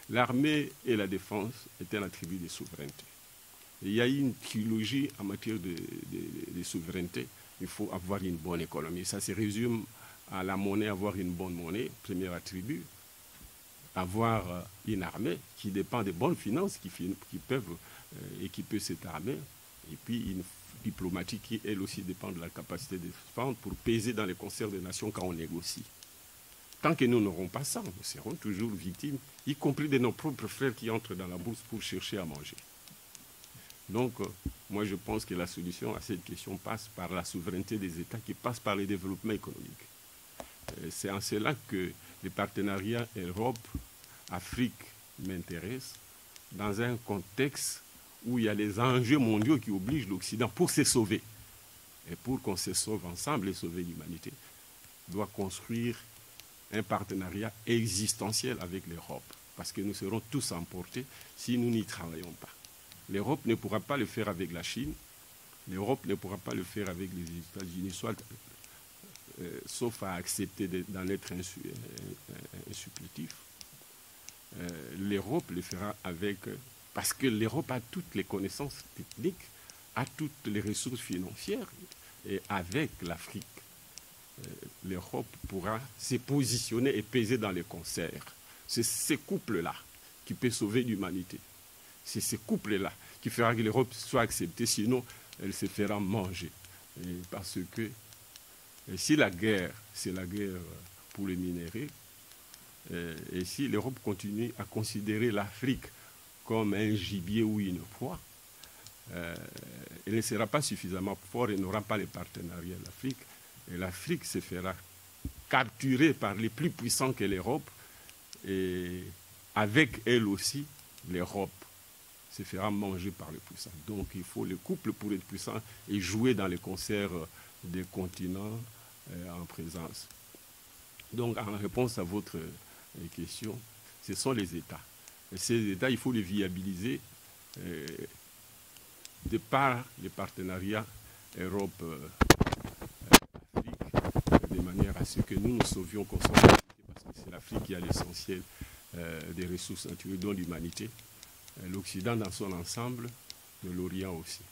l'armée et la défense est un attribut de souveraineté. Et il y a une trilogie en matière de souveraineté. Il faut avoir une bonne économie. Ça se résume à la monnaie, avoir une bonne monnaie, premier attribut. Avoir une armée qui dépend des bonnes finances qui peuvent équiper cette armée. Et puis une diplomatie qui, elle aussi, dépend de la capacité de défendre pour peser dans les concerts des nations quand on négocie. Tant que nous n'aurons pas ça, nous serons toujours victimes, y compris de nos propres frères qui entrent dans la bourse pour chercher à manger. Donc, moi, je pense que la solution à cette question passe par la souveraineté des États, qui passe par le développement économique. C'est en cela que les partenariats Europe-Afrique m'intéressent, dans un contexte où il y a les enjeux mondiaux qui obligent l'Occident, pour se sauver, et pour qu'on se sauve ensemble et sauver l'humanité, doit construire un partenariat existentiel avec l'Europe, parce que nous serons tous emportés si nous n'y travaillons pas. L'Europe ne pourra pas le faire avec la Chine, l'Europe ne pourra pas le faire avec les États-Unis, sauf à accepter d'en être supplétif. L'Europe le fera avec... Parce que l'Europe a toutes les connaissances techniques, a toutes les ressources financières, et avec l'Afrique, l'Europe pourra se positionner et peser dans les concerts. C'est ce couple-là qui peut sauver l'humanité. C'est ce couple-là qui fera que l'Europe soit acceptée, sinon elle se fera manger. Parce que si la guerre, c'est la guerre pour les minéraux, et si l'Europe continue à considérer l'Afrique comme un gibier ou une proie, elle ne sera pas suffisamment fort et n'aura pas les partenariats de l'Afrique. Et l'Afrique se fera capturer par les plus puissants que l'Europe, et avec elle aussi, l'Europe se fera manger par les puissants. Donc il faut le couple pour être puissant et jouer dans les concerts des continents en présence. Donc en réponse à votre question, ce sont les États. Et ces États, il faut les viabiliser de par les partenariats Europe-Afrique, de manière à ce que nous nous sauvions comme ça, parce que c'est l'Afrique qui a l'essentiel des ressources naturelles, dont l'humanité, l'Occident dans son ensemble, de l'Orient aussi.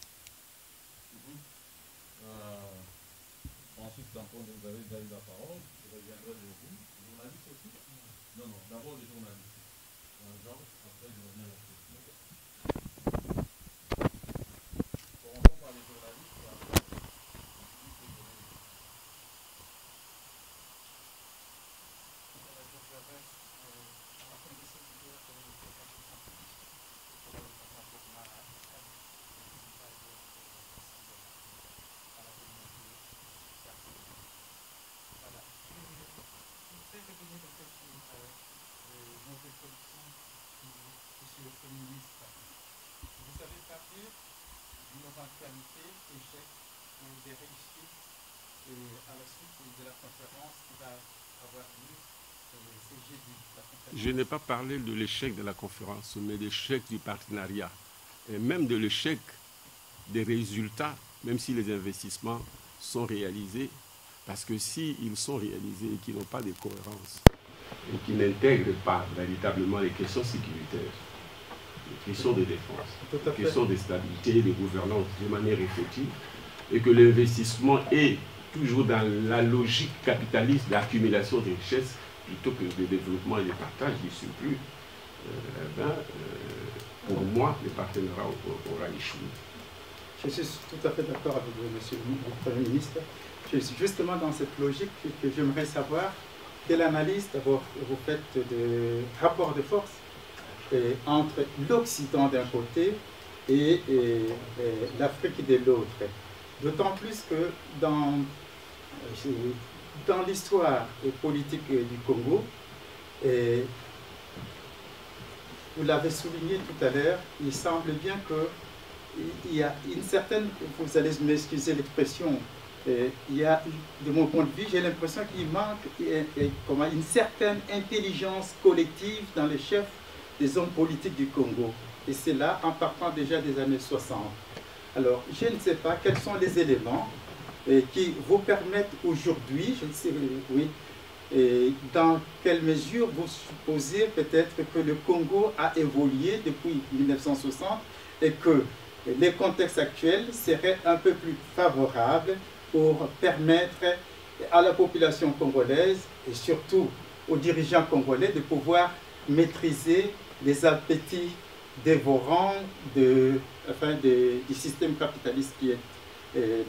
Ensuite, quand vous avez déjà eu la parole, je reviendrai vers vous. Journaliste aussi? Non, non, d'abord les journalistes. Georges, après je reviens à la question. Commençons par les journalistes et après. Monsieur le Premier ministre, vous avez parlé d'une éventualité échec ou des réussites à la suite de la conférence qui va avoir lieu, c'est jeudi. Je n'ai pas parlé de l'échec de la conférence, mais de l'échec du partenariat, et même de l'échec des résultats, même si les investissements sont réalisés, parce que s'ils sont réalisés et qu'ils n'ont pas de cohérence, et qui n'intègrent pas véritablement les questions sécuritaires, les questions de défense, les questions de stabilité, de gouvernance de manière effective, et que l'investissement est toujours dans la logique capitaliste d'accumulation des richesses plutôt que de développement et de partage du surplus, pour moi, le partenariat aura échoué. Je suis tout à fait d'accord avec vous, monsieur le Premier ministre. Je suis justement dans cette logique que j'aimerais savoir quelle analyse d'abord vous faites de rapport de force entre l'Occident d'un côté et l'Afrique de l'autre. D'autant plus que dans l'histoire politique du Congo, vous l'avez souligné tout à l'heure, il semble bien qu'il y a une certaine, vous allez m'excuser l'expression, il y a, de mon point de vue, j'ai l'impression qu'il manque une certaine intelligence collective dans les chefs des hommes politiques du Congo. Et c'est là, en partant déjà des années 60. Alors, je ne sais pas quels sont les éléments qui vous permettent aujourd'hui, je ne sais, oui, dans quelle mesure vous supposez peut-être que le Congo a évolué depuis 1960 et que les contextes actuels seraient un peu plus favorables pour permettre à la population congolaise et surtout aux dirigeants congolais de pouvoir maîtriser les appétits dévorants du système capitaliste qui est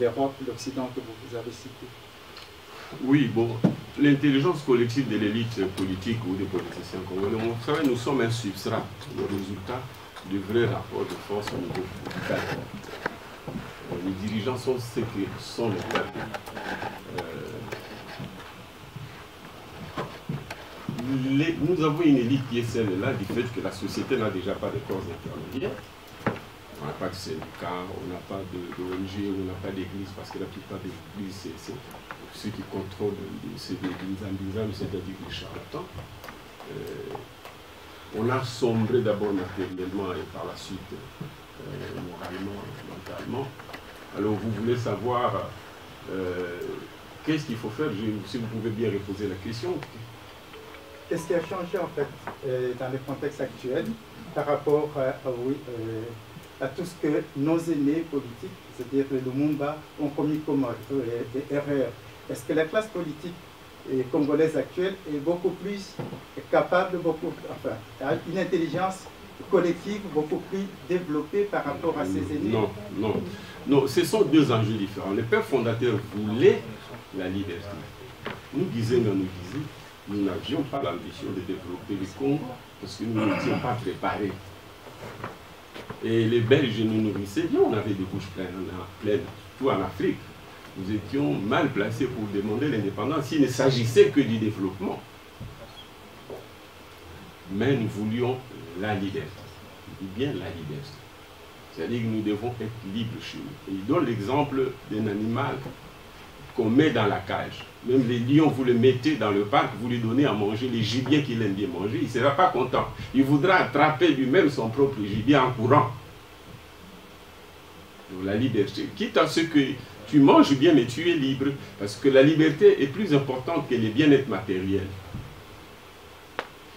l'Europe, l'Occident que vous avez cité. Oui, bon, l'intelligence collective de l'élite politique ou des politiciens congolais, vous savez, nous sommes un substrat, le résultat de vrais rapports de force au niveau local. Les dirigeants sont ceux qui sont les peuples. Nous avons une élite qui est celle-là du fait que la société n'a déjà pas de corps intermédiaires. On n'a pas de syndicats, on n'a pas d'ONG, on n'a pas d'église, parce que la plupart des églises, c'est ceux qui contrôlent ces églises en c'est-à-dire les charlatans. On a sombré d'abord matériellement et par la suite moralement, mentalement. Alors vous voulez savoir qu'est-ce qu'il faut faire? Si vous pouvez bien reposer la question. Qu'est-ce qui a changé en fait dans le contexte actuel par rapport à tout ce que nos aînés politiques, c'est-à-dire le Lumumba, ont commis comme erreur? Est-ce que la classe politique congolaise actuelle est beaucoup plus capable, a une intelligence collective beaucoup plus développée par rapport à ses aînés? Non, ce sont deux enjeux différents. Les pères fondateurs voulaient la liberté. Nous disaient, nous n'avions pas l'ambition de développer le Congo parce que nous n'étions pas préparés. Et les Belges nous nourrissaient bien, on avait des bouches pleines, tout en Afrique. Nous étions mal placés pour demander l'indépendance. Il ne s'agissait que du développement. Mais nous voulions la liberté. Je dis bien la liberté. C'est-à-dire que nous devons être libres chez nous. Et il donne l'exemple d'un animal qu'on met dans la cage. Même les lions, vous le mettez dans le parc, vous lui donnez à manger les gibiers qu'il aime bien manger, il ne sera pas content. Il voudra attraper lui-même son propre gibier en courant. Donc, la liberté. Quitte à ce que tu manges bien, mais tu es libre. Parce que la liberté est plus importante que les bien-être matériels.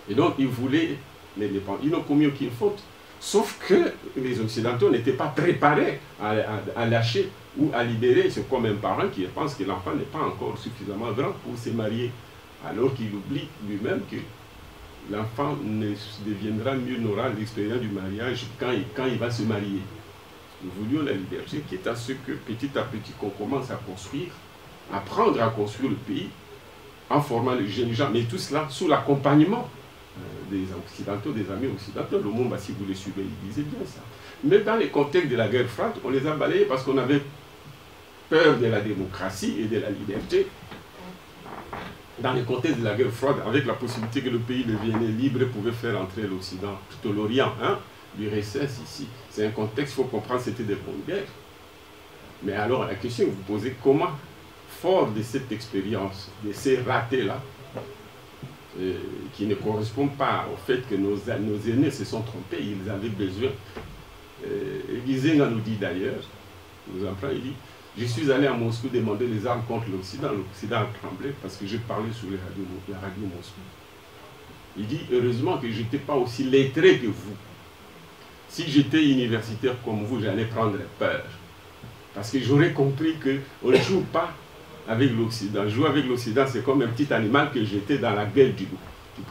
Et donc, ils voulaient l'indépendance. Ils n'ont commis aucune faute. Sauf que les Occidentaux n'étaient pas préparés à lâcher ou à libérer. C'est comme un parent qui pense que l'enfant n'est pas encore suffisamment grand pour se marier, alors qu'il oublie lui-même que l'enfant ne deviendra mieux, n'aura l'expérience du mariage quand il va se marier. Nous voulions la liberté, qui est à ce que petit à petit qu'on commence à construire, apprendre à construire le pays, en formant les jeunes gens, mais tout cela sous l'accompagnement des Occidentaux, des amis occidentaux. Le monde, si vous les suivez, il disait bien ça. Mais dans les contextes de la guerre froide, on les a balayés parce qu'on avait peur de la démocratie et de la liberté. Dans les contextes de la guerre froide, avec la possibilité que le pays devienne libre et pouvait faire entrer l'Occident, plutôt l'Orient, l'URSS ici. C'est un contexte, il faut comprendre, c'était des bonnes guerres. Mais alors, la question que vous posez, comment, fort de cette expérience, de ces ratés-là, qui ne correspondent pas au fait que nos aînés se sont trompés, ils avaient besoin. Gizenga nous dit d'ailleurs, nous en prend, il dit, je suis allé à Moscou demander les armes contre l'Occident. L'Occident a tremblé parce que j'ai parlé sur la radio Moscou. Il dit, heureusement que je n'étais pas aussi lettré que vous. Si j'étais universitaire comme vous, j'allais prendre peur. Parce que j'aurais compris qu'on ne joue pas avec l'Occident. Jouer avec l'Occident, c'est comme un petit animal que j'étais dans la gueule du loup. Qui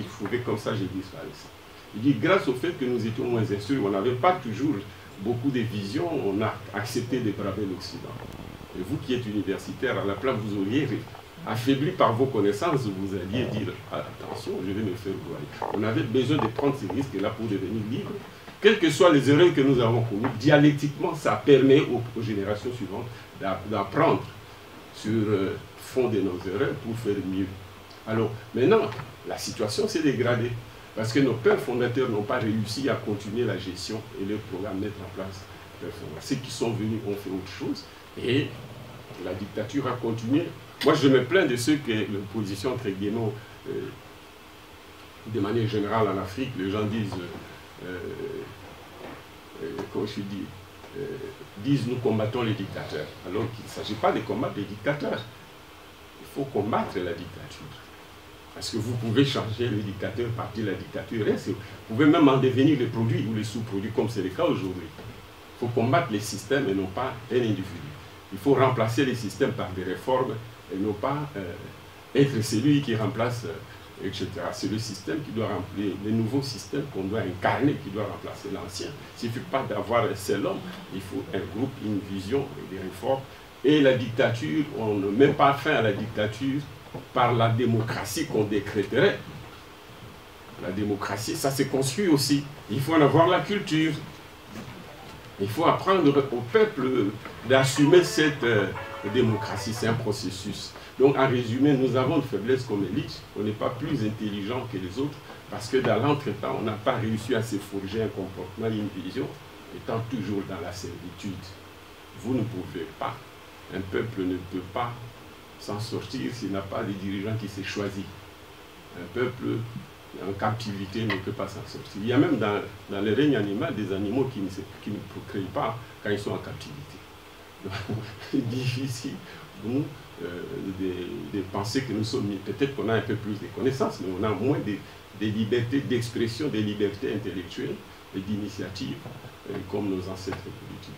pouvait comme ça, j'ai disparaissé. Il dit, grâce au fait que nous étions moins instruits, on n'avait pas toujours beaucoup de visions, on a accepté de braver l'Occident. Et vous qui êtes universitaire, à la place, vous auriez affaibli par vos connaissances, vous alliez dire, attention, je vais me faire voir. On avait besoin de prendre ces risques-là pour devenir libre. Quelles que soient les erreurs que nous avons commises, dialectiquement, ça permet aux générations suivantes d'apprendre sur le fond de nos erreurs pour faire mieux. Alors, maintenant, la situation s'est dégradée parce que nos pères fondateurs n'ont pas réussi à continuer la gestion et le programme mettre en place. Ceux qui sont venus ont fait autre chose et la dictature a continué. Moi, je me plains de ceux que l'opposition, entre guillemets, de manière générale en Afrique, les gens disent, comment je dis, disent nous combattons les dictateurs, alors qu'il ne s'agit pas de combattre les dictateurs. Il faut combattre la dictature. Parce que vous pouvez changer le dictateur, partir de la dictature, vous pouvez même en devenir les produits ou les sous-produits, comme c'est le cas aujourd'hui. Il faut combattre les systèmes et non pas un individu. Il faut remplacer les systèmes par des réformes et non pas être celui qui remplace, etc. C'est le système qui doit remplir, le nouveau système qu'on doit incarner, qui doit remplacer l'ancien. Il ne suffit pas d'avoir un seul homme, il faut un groupe, une vision et des réformes. Et la dictature, on ne met pas fin à la dictature par la démocratie qu'on décréterait. La démocratie, ça s'est construit aussi. Il faut en avoir la culture. Il faut apprendre au peuple d'assumer cette démocratie. C'est un processus. Donc, en résumé, nous avons une faiblesse comme élite. On n'est pas plus intelligent que les autres parce que dans l'entretemps, on n'a pas réussi à se forger un comportement, une vision, étant toujours dans la servitude. Vous ne pouvez pas. Un peuple ne peut pas s'en sortir s'il n'a pas des dirigeants qui s'est choisi. Un peuple en captivité ne peut pas s'en sortir. Il y a même dans le règne animal des animaux qui ne procréent pas quand ils sont en captivité. C'est difficile pour nous de penser que nous sommes... Peut-être qu'on a un peu plus de connaissances, mais on a moins des libertés d'expression, des libertés intellectuelles et d'initiative comme nos ancêtres politiques.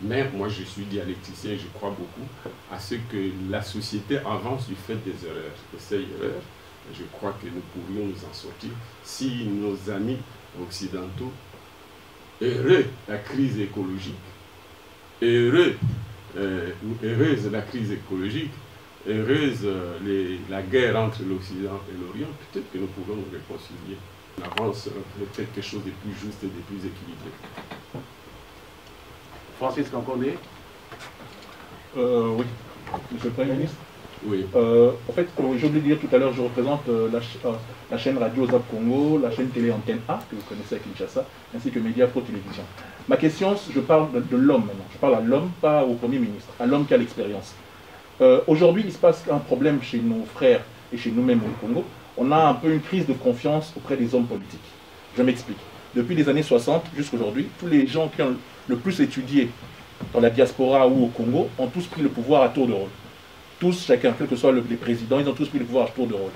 Mais moi, je suis dialecticien et je crois beaucoup à ce que la société avance du fait des erreurs. Et ces erreurs, je crois que nous pourrions nous en sortir si nos amis occidentaux, heureux de la crise écologique, heureuse la crise écologique, heureuse la guerre entre l'Occident et l'Orient, peut-être que nous pourrons nous réconcilier. On avance vers quelque chose de plus juste et de plus équilibré. Francis Kankondé. Oui, Monsieur le Premier ministre. Oui. En fait, j'ai oublié de dire tout à l'heure, je représente la chaîne radio Zap Congo, la chaîne télé Antenne A, que vous connaissez à Kinshasa, ainsi que Média Pro Télévision. Ma question, je parle de l'homme maintenant. Je parle à l'homme, pas au Premier ministre, à l'homme qui a l'expérience. Aujourd'hui, il se passe un problème chez nos frères et chez nous-mêmes au Congo. On a un peu une crise de confiance auprès des hommes politiques. Je m'explique. Depuis les années 60 jusqu'à aujourd'hui, tous les gens qui ont le plus étudié dans la diaspora ou au Congo ont tous pris le pouvoir à tour de rôle. Tous, chacun, quel que soit les présidents, ils ont tous pris le pouvoir à tour de rôle.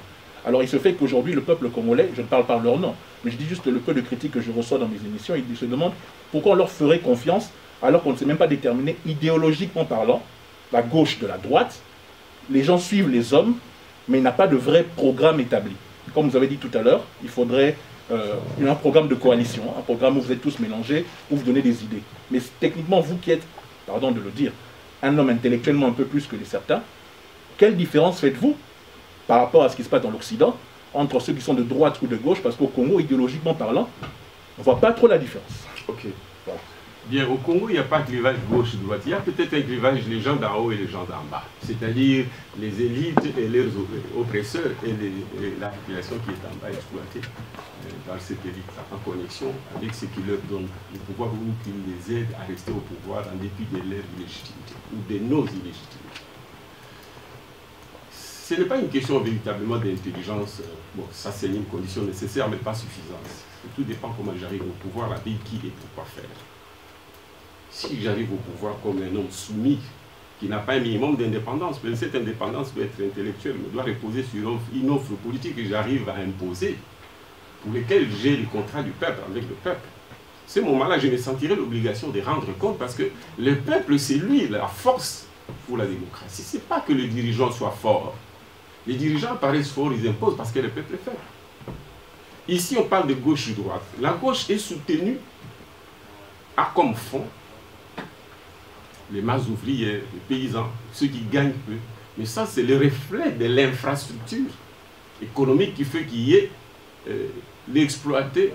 Alors il se fait qu'aujourd'hui, le peuple congolais, je ne parle pas de leur nom, mais je dis juste le peu de critiques que je reçois dans mes émissions, ils se demandent pourquoi on leur ferait confiance alors qu'on ne sait même pas déterminer idéologiquement parlant, la gauche de la droite. Les gens suivent les hommes, mais il n'y a pas de vrai programme établi. Comme vous avez dit tout à l'heure, il faudrait un programme de coalition, un programme où vous êtes tous mélangés, où vous donnez des idées. Mais techniquement, vous qui êtes, pardon de le dire, un homme intellectuellement un peu plus que les certains, quelle différence faites-vous par rapport à ce qui se passe dans l'Occident entre ceux qui sont de droite ou de gauche? Parce qu'au Congo, idéologiquement parlant, on ne voit pas trop la différence. Ok. Voilà. Bien, au Congo, il n'y a pas de clivage gauche-droite. Il y a peut-être un clivage les gens d'en haut et les gens d'en bas. C'est-à-dire les élites et leurs oppresseurs et la population qui est en bas exploitée dans cette élite, en connexion avec ce qui leur donne le pouvoir ou qui les aide à rester au pouvoir en dépit de leur illégitimité ou de nos illégitimités. Ce n'est pas une question véritablement d'intelligence. Bon, ça c'est une condition nécessaire mais pas suffisante. Tout dépend comment j'arrive au pouvoir, avec qui et pourquoi faire. Si j'arrive au pouvoir comme un homme soumis, qui n'a pas un minimum d'indépendance, mais cette indépendance doit être intellectuelle, mais doit reposer sur une offre politique que j'arrive à imposer, pour lesquelles j'ai le contrat du peuple avec le peuple. À ce moment-là, je me sentirai l'obligation de rendre compte, parce que le peuple, c'est lui la force pour la démocratie. Ce n'est pas que les dirigeants soient forts. Les dirigeants paraissent forts, ils imposent parce que le peuple est faible. Ici, on parle de gauche et droite. La gauche est soutenue à comme fond les masses ouvrières, les paysans, ceux qui gagnent peu. Mais ça, c'est le reflet de l'infrastructure économique qui fait qu'il y ait l'exploité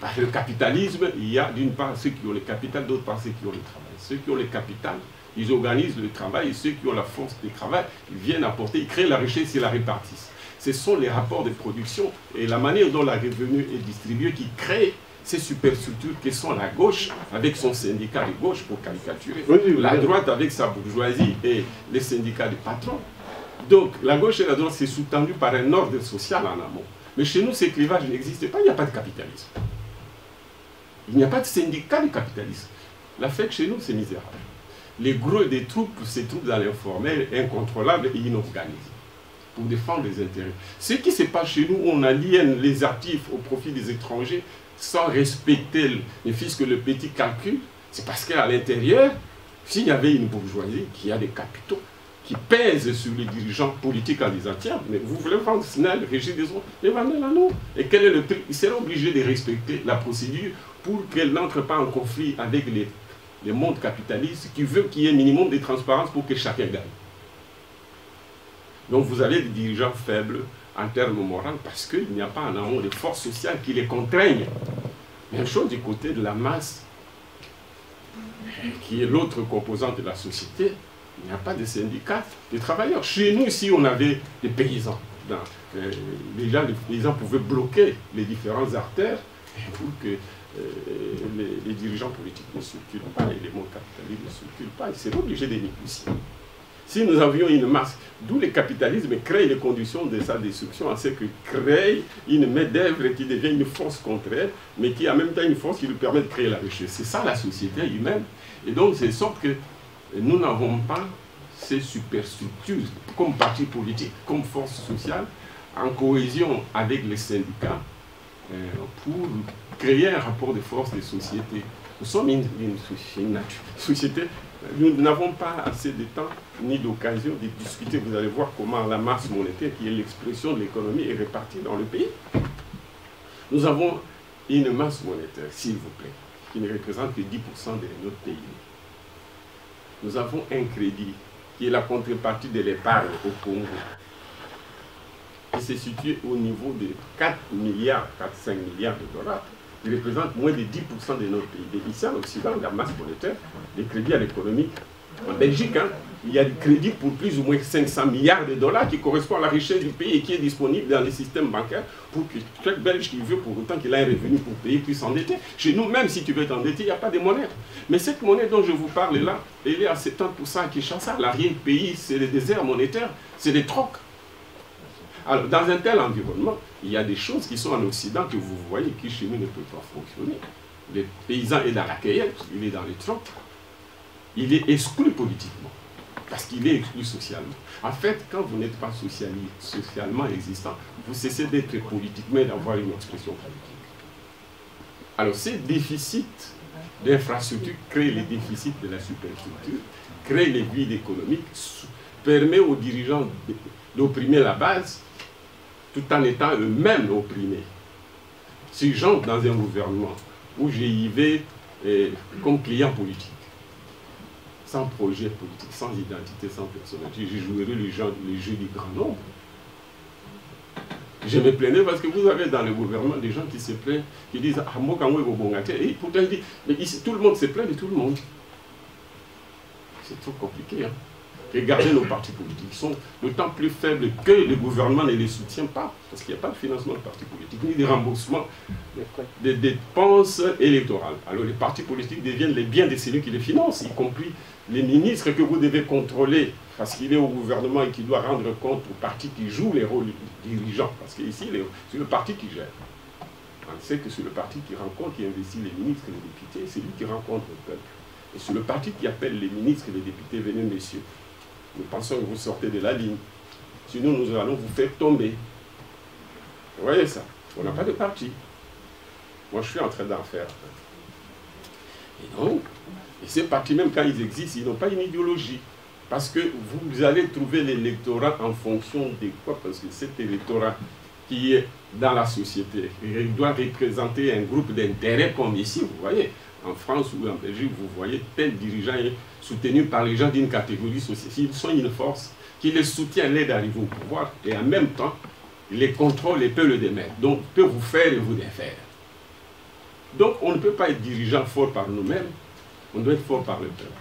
par le capitalisme. Il y a d'une part ceux qui ont le capital, d'autre part ceux qui ont le travail. Ceux qui ont le capital, ils organisent le travail, et ceux qui ont la force de travail, ils viennent apporter, ils créent la richesse et la répartissent. Ce sont les rapports de production et la manière dont la revenu est distribuée qui crée ces superstructures qui sont la gauche avec son syndicat de gauche pour caricaturer, la droite avec sa bourgeoisie et les syndicats de patrons. Donc la gauche et la droite c'est sous-tendu par un ordre social en amont. Mais chez nous, ces clivages n'existent pas, il n'y a pas de capitalisme. Il n'y a pas de syndicat de capitalisme. La fait que chez nous, c'est misérable. Les gros des troupes se trouvent dans l'informel, incontrôlables et inorganisés, pour défendre les intérêts. Ce qui se passe chez nous, on aliène les actifs au profit des étrangers, sans respecter ne fût-ce que le petit calcul, c'est parce qu'à l'intérieur, s'il y avait une bourgeoisie qui a des capitaux, qui pèse sur les dirigeants politiques en disant tiens, mais vous voulez vendre Snell, Régis des autres, mais vendez-la nous. Et quel est le prix? Ils seront obligés de respecter la procédure pour qu'elle n'entre pas en conflit avec les mondes capitalistes qui veulent qu'il y ait un minimum de transparence pour que chacun gagne. Donc vous avez des dirigeants faibles en termes moraux parce qu'il n'y a pas en amont de forces sociales qui les contraignent. Même chose du côté de la masse, qui est l'autre composante de la société. Il n'y a pas de syndicats de travailleurs. Chez nous, si on avait des paysans, déjà les paysans pouvaient bloquer les différentes artères pour que les dirigeants politiques ne circulent pas et les mondes capitalistes ne circulent pas. Ils seraient obligés de négocier. Si nous avions une masse, d'où le capitalisme crée les conditions de sa destruction, c'est que crée une main-d'œuvre qui devient une force contre elle, mais qui a en même temps une force qui lui permet de créer la richesse. C'est ça la société humaine. Et donc, c'est sorte que nous n'avons pas ces superstructures comme parti politique, comme force sociale, en cohésion avec les syndicats pour créer un rapport de force des sociétés. Nous sommes une société, nous n'avons pas assez de temps ni d'occasion de discuter. Vous allez voir comment la masse monétaire, qui est l'expression de l'économie, est répartie dans le pays. Nous avons une masse monétaire, s'il vous plaît, qui ne représente que 10% de notre pays. Nous avons un crédit qui est la contrepartie de l'épargne au Congo, qui se situe au niveau de 4 milliards, 4-5 milliards de dollars, qui représente moins de 10% de notre pays. Et ici en Occident, la masse monétaire, les crédits à l'économie, en Belgique, il y a des crédits pour plus ou moins 500 milliards de dollars qui correspondent à la richesse du pays et qui est disponible dans les systèmes bancaires pour que chaque Belge qui veut, pour autant qu'il ait un revenu pour payer, puisse s'endetter. Chez nous, même si tu veux t'endetter, il n'y a pas de monnaie. Mais cette monnaie dont je vous parle là, elle est à 70% à Kinshasa. L'arrière-pays, c'est le désert monétaire, c'est des trocs. Alors, dans un tel environnement, il y a des choses qui sont en Occident que vous voyez qui chez nous ne peuvent pas fonctionner. Le paysan est dans la cueillette, il est dans les trocs. Il est exclu politiquement, parce qu'il est exclu socialement. En fait, quand vous n'êtes pas socialement existant, vous cessez d'être politiquement et d'avoir une expression politique. Alors, ces déficits d'infrastructures créent les déficits de la superstructure, créent les vides économiques, permettent aux dirigeants d'opprimer la base, tout en étant eux-mêmes opprimés. Si j'entre dans un gouvernement où j'y vais comme client politique, sans projet politique, sans identité, sans personnalité, je jouerai le jeu du grand nombre. Je me plaignais parce que vous avez dans le gouvernement des gens qui se plaignent, qui disent « Ah, moi, quand et pourtant, je dis « Mais ici, tout le monde se plaint de tout le monde. » C'est trop compliqué, hein. Regardez nos partis politiques, ils sont d'autant plus faibles que le gouvernement ne les soutient pas, parce qu'il n'y a pas de financement de partis politiques, ni de remboursement des dépenses électorales. Alors les partis politiques deviennent les biens de celui qui les finance, y compris les ministres que vous devez contrôler, parce qu'il est au gouvernement et qu'il doit rendre compte aux partis qui jouent les rôles dirigeants, parce qu'ici, c'est le parti qui gère. On sait que c'est le parti qui rencontre, qui investit les ministres et les députés, c'est lui qui rencontre le peuple. Et c'est le parti qui appelle les ministres et les députés, venez messieurs. Nous pensons que vous sortez de la ligne. Sinon, nous allons vous faire tomber. Vous voyez ça? On n'a pas de parti. Moi, je suis en train d'en faire. Et donc, ces partis, même quand ils existent, ils n'ont pas une idéologie. Parce que vous allez trouver l'électorat en fonction de quoi? Parce que cet électorat qui est dans la société, il doit représenter un groupe d'intérêts comme ici, vous voyez. En France ou en Belgique, vous voyez tel dirigeant est soutenu par les gens d'une catégorie sociale. Ils sont une force qui les soutient, l'aide à arriver au pouvoir, et en même temps, les contrôle et peut le démettre. Donc, peut vous faire et vous défaire. Donc, on ne peut pas être dirigeant fort par nous-mêmes, on doit être fort par le peuple.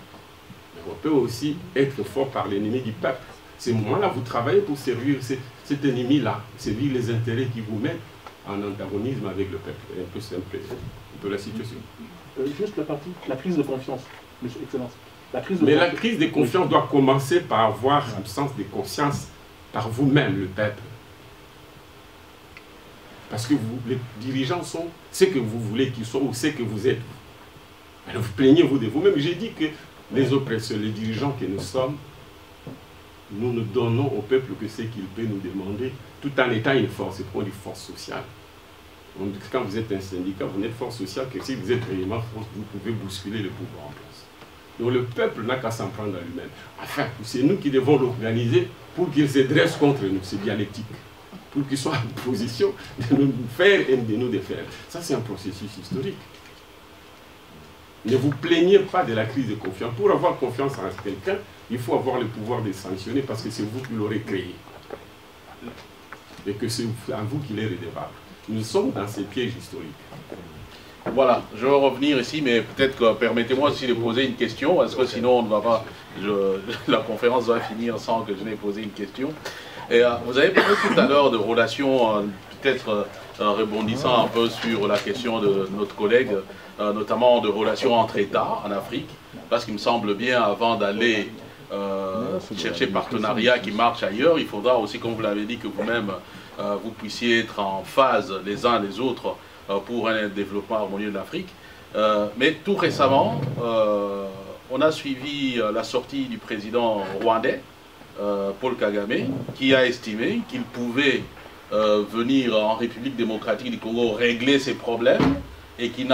Mais on peut aussi être fort par l'ennemi du peuple. Ces moments-là, vous travaillez pour servir cet ennemi-là, servir les intérêts qui vous mettent en antagonisme avec le peuple. C'est un peu simple, un peu la situation. Juste la crise de confiance, Monsieur Excellence. La crise de confiance doit commencer par avoir l'absence de conscience par vous-même, le peuple. Parce que vous, les dirigeants sont ce que vous voulez qu'ils soient ou ce que vous êtes. Alors vous plaignez-vous de vous-même. J'ai dit que les oppresseurs, les dirigeants que nous sommes, nous ne donnons au peuple que ce qu'il peut nous demander, tout en étant une force, c'est pour une force sociale. Quand vous êtes un syndicat, vous n'êtes force sociale que si vous êtes réellement force, vous pouvez bousculer le pouvoir en place. Donc le peuple n'a qu'à s'en prendre à lui-même. Enfin, c'est nous qui devons l'organiser pour qu'il se dresse contre nous, c'est dialectique. Pour qu'il soit en position de nous faire et de nous défaire. Ça, c'est un processus historique. Ne vous plaignez pas de la crise de confiance. Pour avoir confiance en quelqu'un, il faut avoir le pouvoir de sanctionner parce que c'est vous qui l'aurez créé. et que c'est à vous qu'il est redevable. Nous sommes dans ces pièges historiques. Voilà, je vais revenir ici, mais peut-être que permettez-moi aussi de poser une question, parce que sinon on ne va pas, la conférence va finir sans que je n'ai posé une question. Et, vous avez parlé tout à l'heure de relations, peut-être rebondissant un peu sur la question de notre collègue, notamment de relations entre États en Afrique, parce qu'il me semble bien, avant d'aller chercher partenariat qui marche ailleurs, il faudra aussi, comme vous l'avez dit, que vous-même, vous puissiez être en phase les uns les autres pour un développement harmonieux de l'Afrique. Mais tout récemment, on a suivi la sortie du président rwandais, Paul Kagame, qui a estimé qu'il pouvait venir en République démocratique du Congo régler ses problèmes et qu'il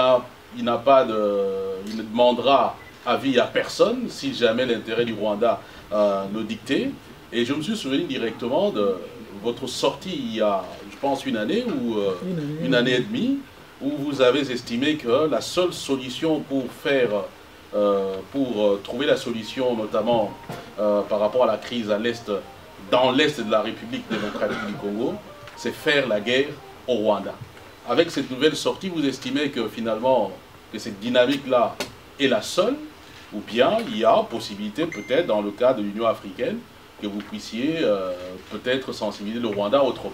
il ne demandera avis à personne si jamais l'intérêt du Rwanda le dictait. Et je me suis souvenu directement de votre sortie il y a, je pense, une année ou une année et demie, où vous avez estimé que la seule solution pour trouver la solution, notamment par rapport à la crise à l'est, dans l'est de la République démocratique du Congo, c'est faire la guerre au Rwanda. Avec cette nouvelle sortie, vous estimez que finalement, que cette dynamique-là est la seule, ou bien il y a possibilité, peut-être dans le cas de l'Union africaine, que vous puissiez peut-être sensibiliser le Rwanda autrement?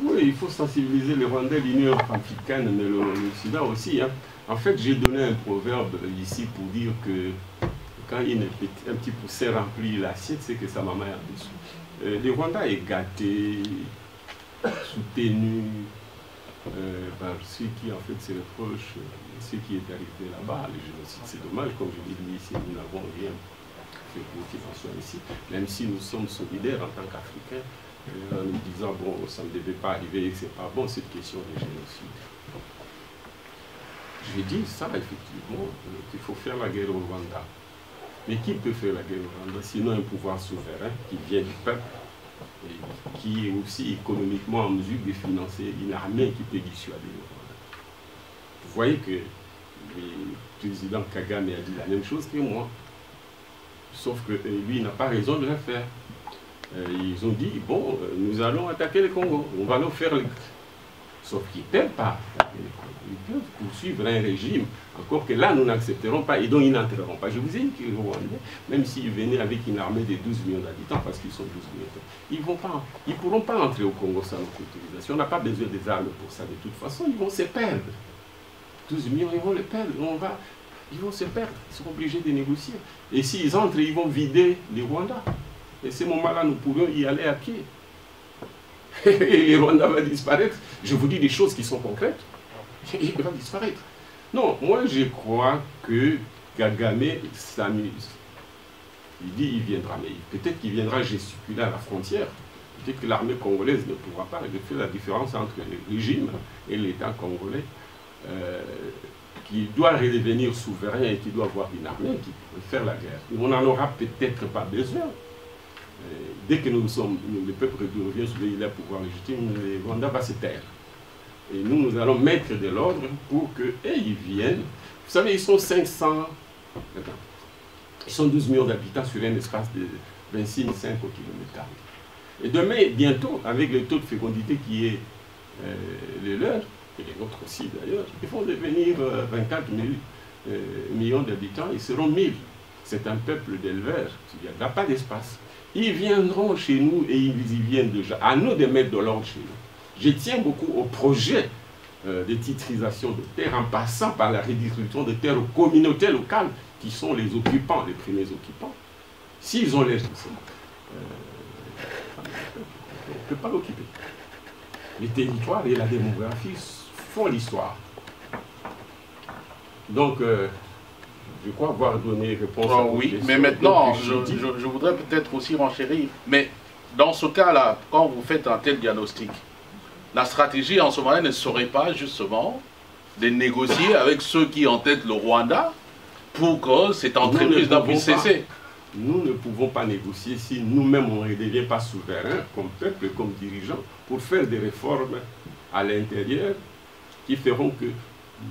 Oui, il faut sensibiliser le Rwanda, l'Union africaine, mais l'Occident aussi. Hein. En fait, j'ai donné un proverbe ici pour dire que quand un petit poussé remplit l'assiette, c'est que sa maman est en dessous. Le Rwanda est gâté, soutenu par ceux qui en fait se reprochent ce qui est arrivé là-bas, le génocide. C'est dommage, comme je l'ai dit ici, nous n'avons rien fait pour qu'il en soit ici, même si nous sommes solidaires en tant qu'Africains, en nous disant, bon, ça ne devait pas arriver et que ce n'est pas bon, cette question de génocide. Je dis ça, effectivement, qu'il faut faire la guerre au Rwanda. Mais qui peut faire la guerre au Rwanda, sinon un pouvoir souverain qui vient du peuple, et qui est aussi économiquement en mesure de financer une armée qui peut dissuader le Rwanda. Vous voyez que le président Kagame a dit la même chose que moi, sauf que lui n'a pas raison de le faire. Ils ont dit, bon, nous allons attaquer le Congo, on va leur faire le... Sauf qu'ils ne peuvent pas attaquer le Congo. Ils peuvent poursuivre un régime, encore que là, nous n'accepterons pas, et donc ils n'entreront pas. Je vous ai dit que les Rwandais, même s'ils venaient avec une armée de 12 millions d'habitants, parce qu'ils sont 12 millions, ils ne pourront pas entrer au Congo sans notre autorisation. On n'a pas besoin des armes pour ça, de toute façon, ils vont se perdre. 12 millions, ils vont les perdre, ils vont se perdre, ils sont obligés de négocier. Et s'ils entrent, ils vont vider les Rwandais. Et à ce moment-là, nous pourrions y aller à pied. Et les Rwandais vont disparaître. Je vous dis des choses qui sont concrètes. Il va disparaître. Non, moi je crois que Kagame s'amuse. Il dit il viendra, mais peut-être qu'il viendra gesticuler à la frontière. Peut-être que l'armée congolaise ne pourra pas. Il fait la différence entre le régime et l'État congolais, qui doit redevenir souverain et qui doit avoir une armée qui peut faire la guerre. On n'en aura peut-être pas besoin. Dès que le peuple revient sur le pouvoir légitime, le Rwanda va se taire. Et nous allons mettre de l'ordre pour qu'ils viennent. Vous savez, ils sont 500, ils sont 12 millions d'habitants sur un espace de 26 500 km². Et demain, bientôt, avec le taux de fécondité qui est le leur, et les nôtres aussi d'ailleurs, ils vont devenir 24 millions d'habitants, ils seront 1000. C'est un peuple d'éleveurs, il n'y a pas d'espace. Ils viendront chez nous et ils y viennent déjà. À nous de mettre de l'ordre chez nous. Je tiens beaucoup au projet de titrisation de terres en passant par la redistribution de terres aux communautés locales qui sont les occupants, les premiers occupants. S'ils ont les on ne peut pas l'occuper. Les territoires et la démographie font l'histoire. Donc, je crois avoir donné réponse à oui, question. Mais maintenant, je voudrais peut-être aussi renchérir. Mais dans ce cas-là, quand vous faites un tel diagnostic, la stratégie en ce moment ne serait pas justement de négocier avec ceux qui entêtent le Rwanda pour que cette entreprise-là puisse cesser. Nous ne pouvons pas négocier si nous-mêmes on ne devient pas souverain, comme peuple, comme dirigeant, pour faire des réformes à l'intérieur qui feront que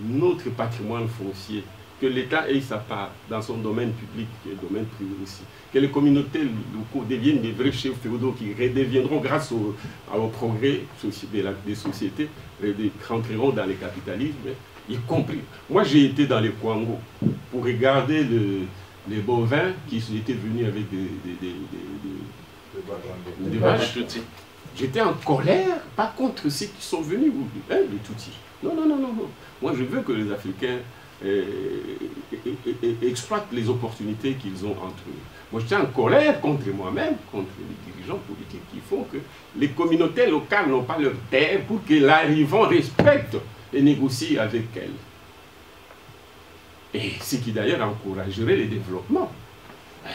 notre patrimoine foncier que l'État ait sa part dans son domaine public et le domaine privé aussi. Que les communautés locaux deviennent des vrais chefs féodaux qui redeviendront, grâce au progrès des sociétés, rentreront dans le capitalisme, y compris. Moi, j'ai été dans les Kwango pour regarder les bovins qui étaient venus avec des vaches. J'étais en colère, pas contre ceux qui sont venus, les Tutsis. Non, non, non, non, non. Moi, je veux que les Africains exploitent les opportunités qu'ils ont entre eux. Moi, j'étais en colère contre moi-même, contre les dirigeants politiques qui font que les communautés locales n'ont pas leur terre pour que l'arrivant respecte et négocie avec elles. Et ce qui d'ailleurs encouragerait le développement.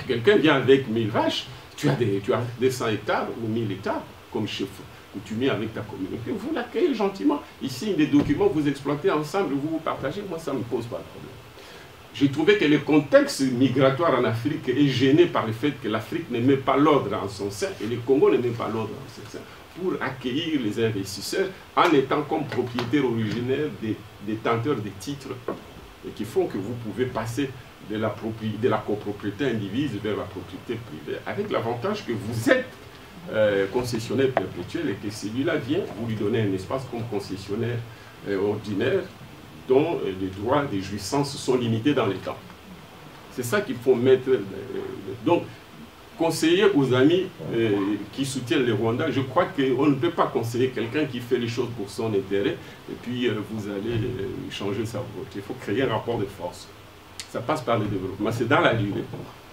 Quelqu'un vient avec 1000 vaches, tu as des 100 hectares ou 1000 hectares comme chef coutumier avec ta communauté, vous l'accueillez gentiment. Il signe des documents, vous exploitez ensemble, vous partagez. Moi, ça ne me pose pas de problème. J'ai trouvé que le contexte migratoire en Afrique est gêné par le fait que l'Afrique ne met pas l'ordre en son sein et le Congo ne met pas l'ordre en son sein pour accueillir les investisseurs en étant comme propriétaires originaires des détenteurs des titres et qui font que vous pouvez passer de la copropriété indivise vers la propriété privée avec l'avantage que vous êtes concessionnaire perpétuel et que celui-là vient, vous lui donnez un espace comme concessionnaire ordinaire dont les droits des jouissances sont limités dans le temps. C'est ça qu'il faut mettre. Donc, conseiller aux amis qui soutiennent le Rwanda, je crois qu'on ne peut pas conseiller quelqu'un qui fait les choses pour son intérêt et puis vous allez changer sa vote. Il faut créer un rapport de force. Ça passe par le développement. C'est dans la durée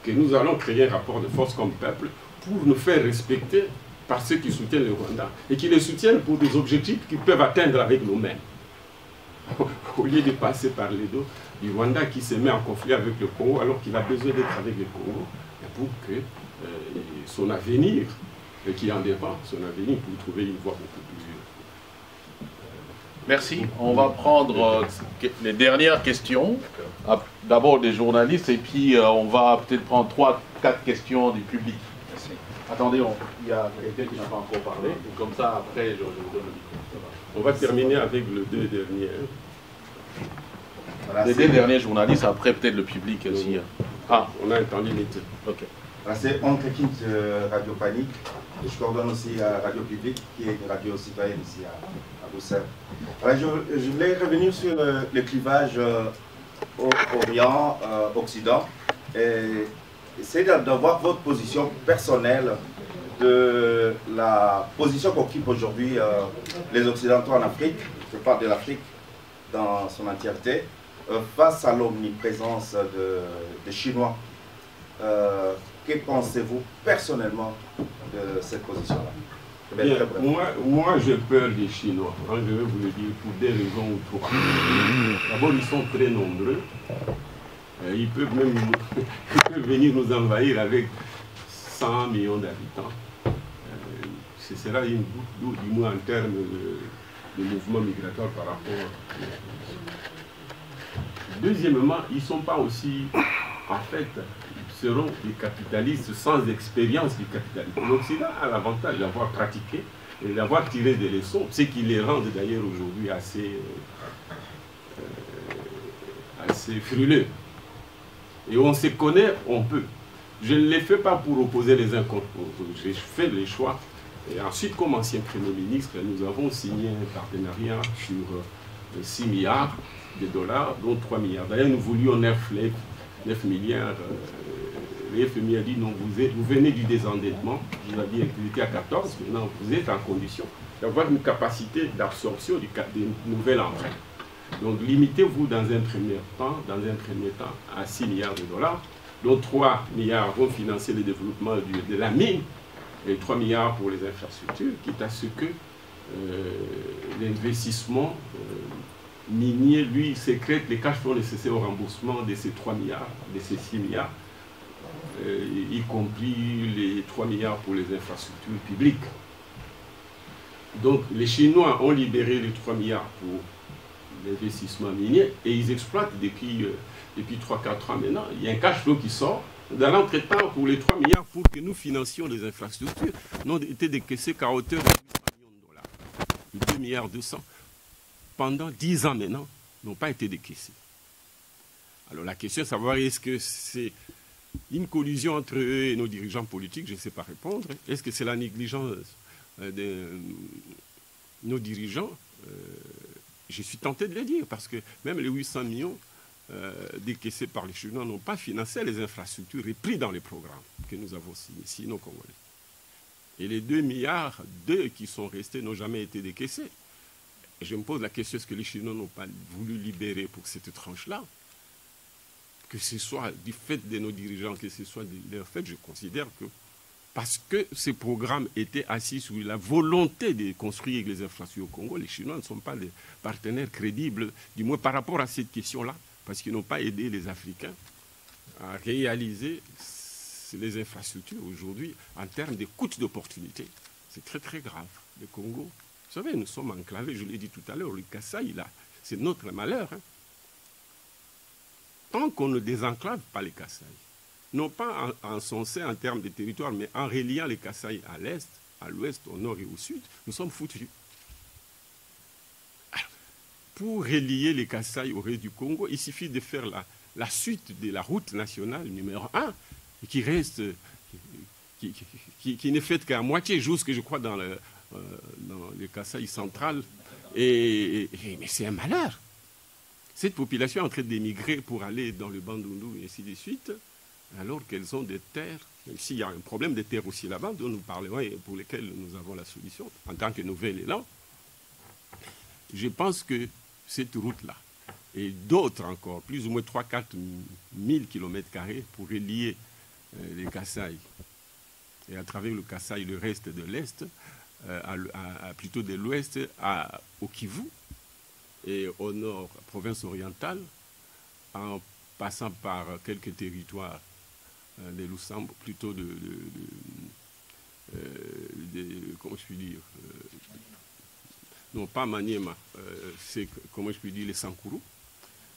que nous allons créer un rapport de force comme peuple pour nous faire respecter par ceux qui soutiennent le Rwanda et qui les soutiennent pour des objectifs qu'ils peuvent atteindre avec nous-mêmes. Au lieu de passer par les dos du Rwanda qui se met en conflit avec le Congo alors qu'il a besoin d'être avec le Congo pour que son avenir, qui en dépend, son avenir pour trouver une voie beaucoup plus. Merci. On va prendre les dernières questions. D'abord des journalistes et puis on va peut-être prendre 3-4 questions du public. Merci. Attendez, il y a quelqu'un qui n'a pas encore parlé. Et comme ça, après, je vous donne le micro. On va terminer avec les deux derniers. Voilà, les deux derniers journalistes, après peut-être le public aussi. Ah, on a un temps limité. Ok. C'est Oncle Kim de Radio Panique. Et je coordonne aussi à Radio Publique, qui est une radio citoyenne ici à Bruxelles. Alors, je voulais revenir sur le clivage Orient-Occident et essayer d'avoir votre position personnelle de la position qu'occupent aujourd'hui les Occidentaux en Afrique, je parle de l'Afrique dans son entièreté, face à l'omniprésence des Chinois. Que pensez-vous personnellement de cette position-là? Moi, j'ai peur des Chinois. Je vais vous le dire pour des raisons ou trois. D'abord, ils sont très nombreux. Ils peuvent même venir nous envahir avec 100 millions d'habitants. Ce sera une goutte d'eau, du moins en termes de mouvement migratoire par rapport. Deuxièmement, ils ne sont pas aussi, en fait, seront des capitalistes sans expérience du capitalisme. L'Occident a l'avantage d'avoir pratiqué et d'avoir tiré des leçons, ce qui les rend d'ailleurs aujourd'hui assez frileux. Et on se connaît, on peut. Je ne les fais pas pour opposer les uns contre les autres. J'ai fait les choix. Et ensuite, comme ancien Premier ministre, nous avons signé un partenariat sur 6 milliards de dollars, dont 3 milliards. D'ailleurs, nous voulions 9 milliards. Le FMI a dit non, vous venez du désendettement, vous aviez été à 14, maintenant vous êtes en condition d'avoir une capacité d'absorption des nouvelles emprunts. Donc limitez-vous dans un premier temps à 6 milliards de dollars, dont 3 milliards vont financer le développement de la mine et 3 milliards pour les infrastructures, quitte à ce que l'investissement minier, lui, sécrète les cash flows nécessaires au remboursement de ces 3 milliards, de ces 6 milliards, y compris les 3 milliards pour les infrastructures publiques. Donc les Chinois ont libéré les 3 milliards pour l'investissement minier et ils exploitent depuis 3-4 ans maintenant. Il y a un cash flow qui sort. Dans l'entretemps, pour les 3 milliards pour que nous financions les infrastructures, n'ont été décaissés qu'à hauteur de 800 millions de dollars. 2 milliards 200. Pendant 10 ans maintenant, n'ont pas été décaissés. Alors la question est de savoir est-ce que c'est une collusion entre eux et nos dirigeants politiques, je ne sais pas répondre. Est-ce que c'est la négligence de nos dirigeants? Je suis tenté de le dire, parce que même les 800 millions décaissés par les Chinois n'ont pas financé les infrastructures et pris dans les programmes que nous avons signés aux Congolais. Et les 2 milliards qui sont restés n'ont jamais été décaissés. Et je me pose la question, est-ce que les Chinois n'ont pas voulu libérer pour cette tranche-là? Que ce soit du fait de nos dirigeants, que ce soit de leur fait, je considère que parce que ces programmes étaient assis sur la volonté de construire les infrastructures au Congo, les Chinois ne sont pas des partenaires crédibles, du moins par rapport à cette question-là, parce qu'ils n'ont pas aidé les Africains à réaliser les infrastructures aujourd'hui en termes de coûts d'opportunité. C'est très très grave. Le Congo, vous savez, nous sommes enclavés, je l'ai dit tout à l'heure, le Kasaï, là, c'est notre malheur. Hein. Tant qu'on ne désenclave pas les Kasaï, non pas en sensé en termes de territoire, mais en reliant les Kasaï à l'est, à l'ouest, au nord et au sud, nous sommes foutus. Alors, pour relier les Kasaï au reste du Congo, il suffit de faire la suite de la route nationale numéro 1, qui reste, qui n'est faite qu'à moitié jusque, je crois, dans le Kasaï central. Mais c'est un malheur. Cette population est en train d'émigrer pour aller dans le Bandundu et ainsi de suite, alors qu'elles ont des terres, même s'il y a un problème de terres aussi là-bas, dont nous parlerons et pour lesquels nous avons la solution, en tant que nouvel élan. Je pense que cette route-là, et d'autres encore, plus ou moins 3-4 000 km² pour relier les Kasaï, et à travers le Kasaï, le reste de l'Est, plutôt de l'Ouest au Kivu, et au nord, province orientale, en passant par quelques territoires de Lusambo, plutôt comment je puis dire, non pas Maniema, c'est, comment je puis dire, les Sankuru,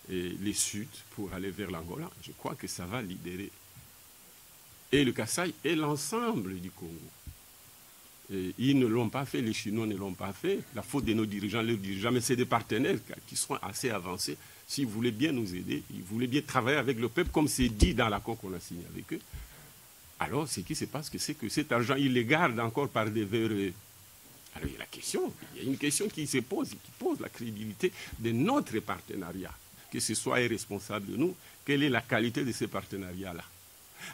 et les Suds pour aller vers l'Angola. Je crois que ça va libérer et le Kasaï et l'ensemble du Congo. Et ils ne l'ont pas fait, les Chinois ne l'ont pas fait. La faute de nos dirigeants, mais c'est des partenaires qui sont assez avancés. S'ils voulaient bien nous aider, ils voulaient bien travailler avec le peuple, comme c'est dit dans l'accord qu'on a signé avec eux. Alors, ce qui se passe, c'est que cet argent, ils les gardent encore par des véreux. Alors, il y a une question qui se pose, qui pose la crédibilité de notre partenariat. Que ce soit irresponsable de nous, quelle est la qualité de ces partenariats-là?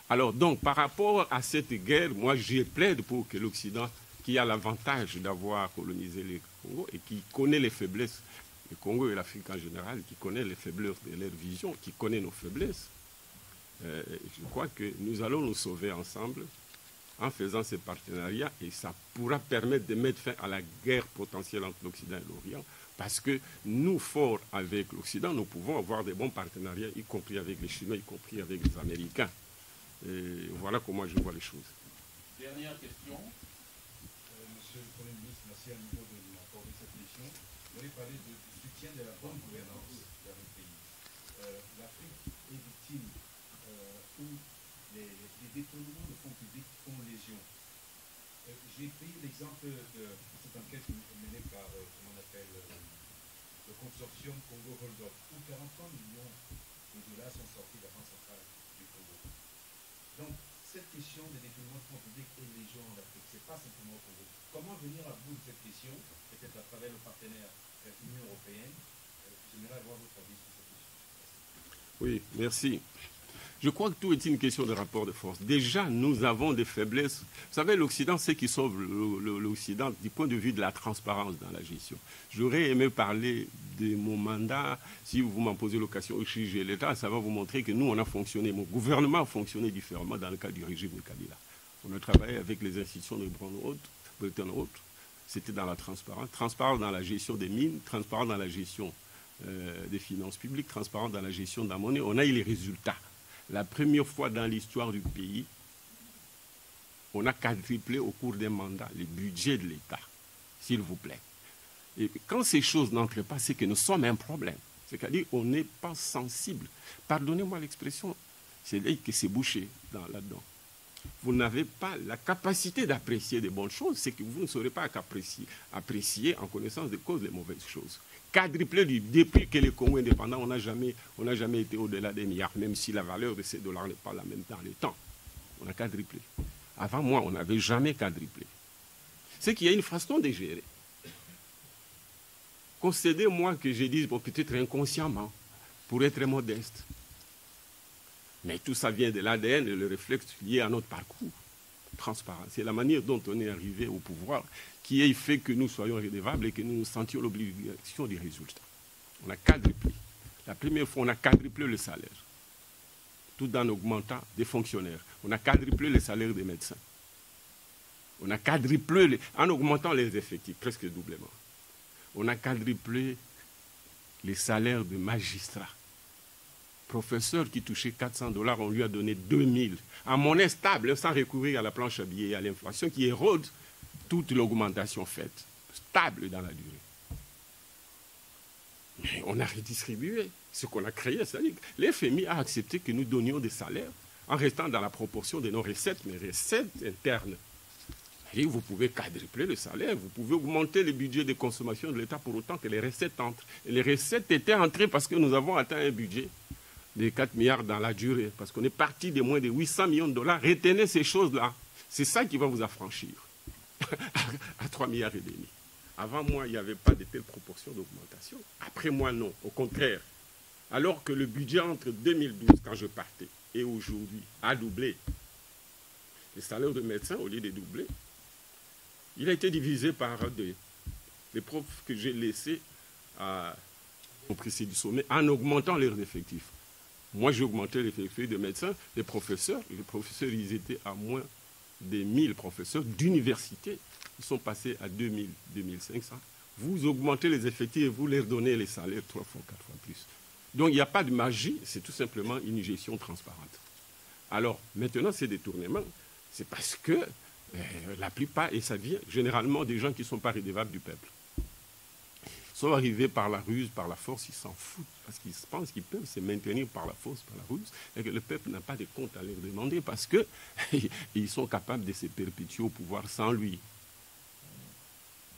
Alors, donc, par rapport à cette guerre, moi, je plaide pour que l'Occident, qui a l'avantage d'avoir colonisé le Congo et qui connaît les faiblesses, le Congo et l'Afrique en général, qui connaît les faiblesses de leur vision, qui connaît nos faiblesses, je crois que nous allons nous sauver ensemble en faisant ces partenariats et ça pourra permettre de mettre fin à la guerre potentielle entre l'Occident et l'Orient parce que nous, forts avec l'Occident, nous pouvons avoir des bons partenariats, y compris avec les Chinois, y compris avec les Américains. Et voilà comment je vois les choses. Dernière question. Monsieur le Premier ministre, merci à nouveau de m'accorder cette question. Vous allez parler du soutien de la bonne gouvernance dans le pays. L'Afrique est victime où les détournements de fonds publics font légion. J'ai pris l'exemple de cette enquête menée par, comment on appelle, le consortium Congo Hold-up, où 43 millions de dollars sont sortis de la Banque centrale du Congo. Donc, cette question des détournements de fonds publics est légion en Afrique, ce n'est pas simplement au Congo. Comment venir à bout de cette question, peut-être à travers le partenaire Union européenne? J'aimerais avoir votre avis sur cette question. Merci. Oui, merci. Je crois que tout est une question de rapport de force. Déjà, nous avons des faiblesses. Vous savez, l'Occident, c'est qui sauve l'Occident du point de vue de la transparence dans la gestion. J'aurais aimé parler de mon mandat. Si vous m'en posez l'occasion au Chige et l'État, ça va vous montrer que nous, on a fonctionné. Mon gouvernement a fonctionné différemment dans le cadre du régime de Kabila. On a travaillé avec les institutions de Bretton Woods. C'était dans la transparence. Transparence dans la gestion des mines, transparence dans la gestion des finances publiques, transparence dans la gestion de la monnaie. On a eu les résultats. La première fois dans l'histoire du pays, on a quadruplé au cours d'un mandat le budget de l'État, s'il vous plaît. Et quand ces choses n'entrent pas, c'est que nous sommes un problème. C'est-à-dire qu'on n'est pas sensible. Pardonnez-moi l'expression, c'est là que c'est bouché là-dedans. vous n'avez pas la capacité d'apprécier des bonnes choses, c'est que vous ne saurez pas apprécier en connaissance de cause les mauvaises choses. Quadruplé depuis que le Congo est indépendant, on n'a jamais été au-delà des milliards, même si la valeur de ces dollars n'est pas la même dans les temps. On a quadruplé. Avant moi, on n'avait jamais quadruplé. C'est qu'il y a une façon de gérer. Concédez-moi que je dise, bon, peut-être inconsciemment, pour être modeste. Mais tout ça vient de l'ADN et le réflexe lié à notre parcours transparent. C'est la manière dont on est arrivé au pouvoir qui a fait que nous soyons redevables et que nous nous sentions l'obligation du résultat. On a quadruplé. La première fois, on a quadruplé le salaire, tout en augmentant des fonctionnaires. On a quadruplé le salaire des médecins. On a quadruplé, en augmentant les effectifs, presque doublement. On a quadruplé les salaires de magistrats. Professeur qui touchait 400 $, on lui a donné 2000 en monnaie stable, sans recourir à la planche à billets et à l'inflation qui érode toute l'augmentation faite, stable dans la durée. Mais on a redistribué ce qu'on a créé. C'est-à-dire que l'FMI a accepté que nous donnions des salaires en restant dans la proportion de nos recettes, mais recettes internes. Et vous pouvez quadrupler le salaire, vous pouvez augmenter le budget de consommation de l'État pour autant que les recettes entrent. Et les recettes étaient entrées parce que nous avons atteint un budget de 4 milliards dans la durée, parce qu'on est parti de moins de 800 millions de $. Retenez ces choses-là. C'est ça qui va vous affranchir à 3 milliards et demi. Avant moi, il n'y avait pas de telle proportion d'augmentation. Après moi, non. Au contraire. Alors que le budget entre 2012, quand je partais, et aujourd'hui, a doublé. Les salaires de médecins, au lieu de doubler, il a été divisé par deux. Les profs que j'ai laissés au précédent du sommet en augmentant leurs effectifs. Moi, j'ai augmenté l'effectif de médecins. Les professeurs, ils étaient à moins de 1000 professeurs d'université. Ils sont passés à 2000, 2500. Vous augmentez les effectifs et vous leur donnez les salaires 3 fois, 4 fois plus. Donc, il n'y a pas de magie, c'est tout simplement une gestion transparente. Alors, maintenant, ces détournements, c'est parce que la plupart, et ça vient généralement des gens qui ne sont pas redevables du peuple. Ils sont arrivés par la ruse, par la force, ils s'en foutent, parce qu'ils pensent qu'ils peuvent se maintenir par la force, par la ruse, et que le peuple n'a pas de compte à leur demander, parce qu'ils sont capables de se perpétuer au pouvoir sans lui.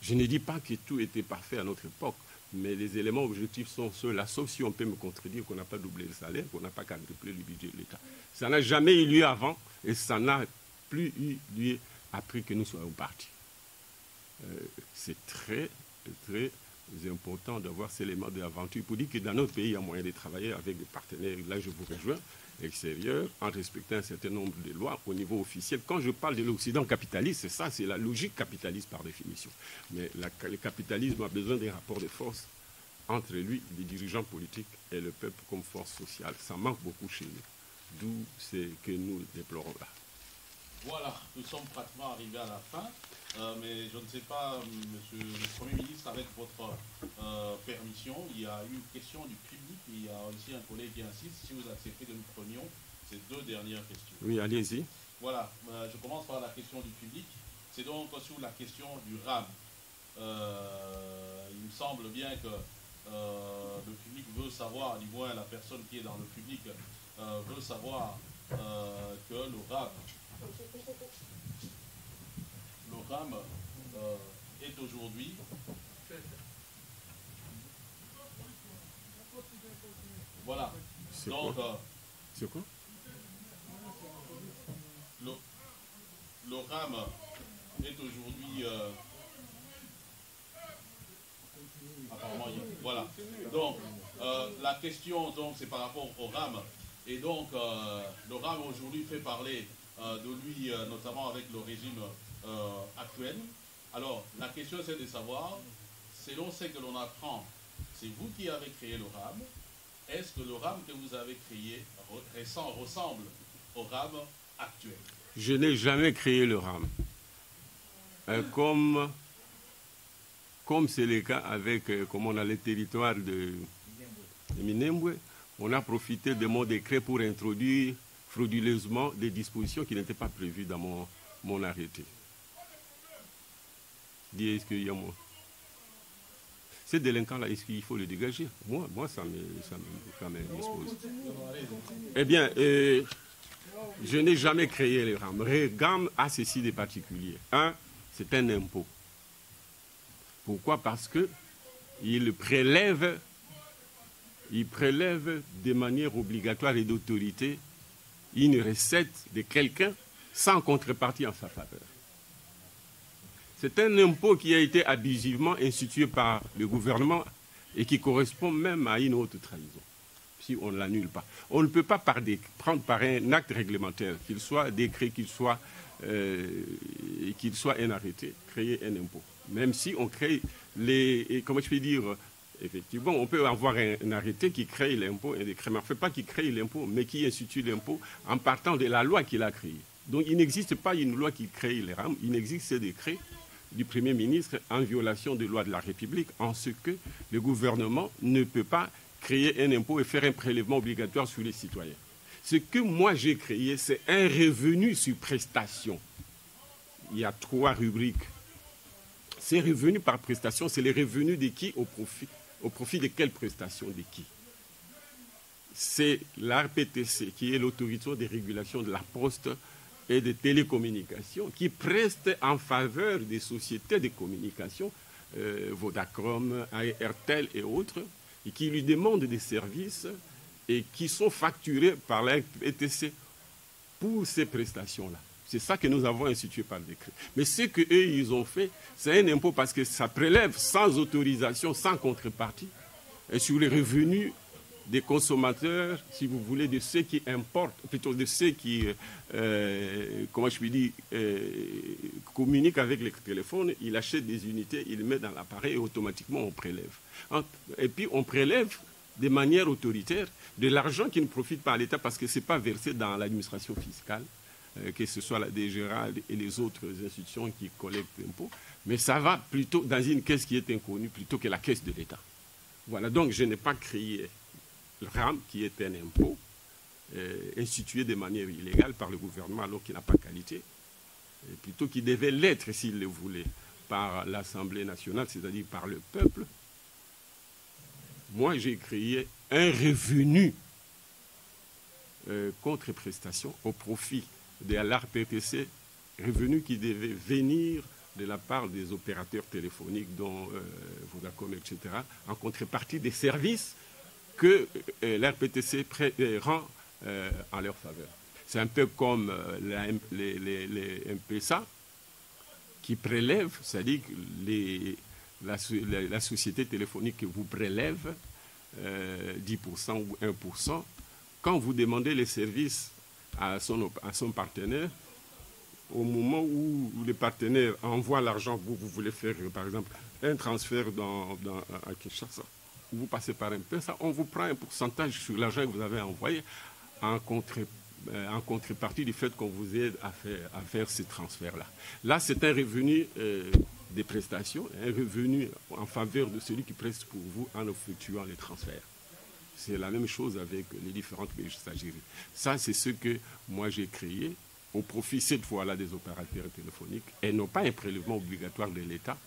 Je ne dis pas que tout était parfait à notre époque, mais les éléments objectifs sont ceux-là, sauf si on peut me contredire qu'on n'a pas doublé le salaire, qu'on n'a pas quadruplé le budget de l'État. Ça n'a jamais eu lieu avant, et ça n'a plus eu lieu après que nous soyons partis. C'est très, très important d'avoir ces éléments d'aventure pour dire que dans notre pays, il y a moyen de travailler avec des partenaires, là je vous rejoins, extérieurs, en respectant un certain nombre de lois au niveau officiel. Quand je parle de l'Occident capitaliste, c'est ça, c'est la logique capitaliste par définition. Mais le capitalisme a besoin des rapports de force entre lui, les dirigeants politiques, et le peuple comme force sociale. Ça manque beaucoup chez nous, d'où c'est que nous déplorons là. Voilà, nous sommes pratiquement arrivés à la fin, mais je ne sais pas, Monsieur le Premier ministre, avec votre permission, il y a une question du public, il y a aussi un collègue qui insiste, si vous acceptez que nous prenions ces deux dernières questions. Oui, allez-y. Voilà, je commence par la question du public, c'est donc sur la question du RAM. Il me semble bien que le public veut savoir, du moins la personne qui est dans le public veut savoir que le RAM est aujourd'hui voilà. Donc c'est quoi le RAM est aujourd'hui apparemment voilà. Donc la question donc c'est par rapport au RAM et donc le RAM aujourd'hui fait parler de lui, notamment avec le régime actuel. Alors, la question c'est de savoir, selon ce que l'on apprend, c'est vous qui avez créé le RAM, est-ce que le RAM que vous avez créé ressemble au RAM actuel? Je n'ai jamais créé le RAM. Comme c'est le cas avec, comme on a le territoire de Minembwe, on a profité de mon décret pour introduire frauduleusement des dispositions qui n'étaient pas prévues dans mon arrêté. Est-ce qu'il y a moi? Ces délinquants-là, est-ce qu'il faut les dégager? Moi ça m'indispose. Eh bien, Je n'ai jamais créé les RAM. RAM a ceci de particulier. Un, c'est un impôt. Pourquoi? Parce qu'il prélève de manière obligatoire et d'autorité une recette de quelqu'un sans contrepartie en sa faveur. C'est un impôt qui a été abusivement institué par le gouvernement et qui correspond même à une haute trahison, si on ne l'annule pas. On ne peut pas prendre par un acte réglementaire, qu'il soit décret, qu'il soit un arrêté, créer un impôt. Même si on crée comment je peux dire, effectivement, on peut avoir un arrêté qui crée l'impôt, un décret, mais on ne fait pas qui crée l'impôt, mais qui institue l'impôt en partant de la loi qu'il a créée. Donc il n'existe pas une loi qui crée les RAM, il existe ce décret du Premier ministre en violation des lois de la République, en ce que le gouvernement ne peut pas créer un impôt et faire un prélèvement obligatoire sur les citoyens. Ce que moi j'ai créé, c'est un revenu sur prestation. Il y a 3 rubriques. Ces revenus par prestation, c'est les revenus de qui au profit de quelle prestation de qui? C'est l'ARPTC, qui est l'autorité de régulation de la poste et des télécommunications, qui preste en faveur des sociétés de communication, Vodacom, Airtel et autres, et qui lui demandent des services et qui sont facturés par la RPTC pour ces prestations-là. C'est ça que nous avons institué par décret. Mais ce qu'eux, ils ont fait, c'est un impôt parce que ça prélève sans autorisation, sans contrepartie, et sur les revenus des consommateurs, si vous voulez, de ceux qui importent, plutôt de ceux qui, comment je puis dire, communiquent avec les téléphones, ils achètent des unités, ils les mettent dans l'appareil et automatiquement on prélève. Et puis on prélève de manière autoritaire de l'argent qui ne profite pas à l'État parce que ce n'est pas versé dans l'administration fiscale, que ce soit la DGRA et les autres institutions qui collectent l'impôt, mais ça va plutôt dans une caisse qui est inconnue plutôt que la caisse de l'État. Voilà, donc je n'ai pas créé le RAM, qui est un impôt institué de manière illégale par le gouvernement alors qu'il n'a pas qualité, et plutôt qu'il devait l'être, s'il le voulait, par l'Assemblée nationale, c'est-à-dire par le peuple. Moi, j'ai créé un revenu contre prestation au profit de l'ARPTC, revenu qui devait venir de la part des opérateurs téléphoniques, dont Vodacom, etc., en contrepartie des services que l'RPTC rend en leur faveur. C'est un peu comme les MPSA qui prélèvent, c'est-à-dire que la société téléphonique vous prélève 10% ou 1%. Quand vous demandez les services à son partenaire, au moment où le partenaire envoie l'argent, vous voulez faire, par exemple, un transfert à Kinshasa, vous passez par un PSA, on vous prend un pourcentage sur l'argent que vous avez envoyé en contrepartie du fait qu'on vous aide à faire ce transfert-là. Là, c'est un revenu des prestations, un revenu en faveur de celui qui preste pour vous en effectuant les transferts. C'est la même chose avec les différentes messageries. Ça, c'est ce que moi j'ai créé au profit cette fois-là des opérateurs téléphoniques et non pas un prélèvement obligatoire de l'État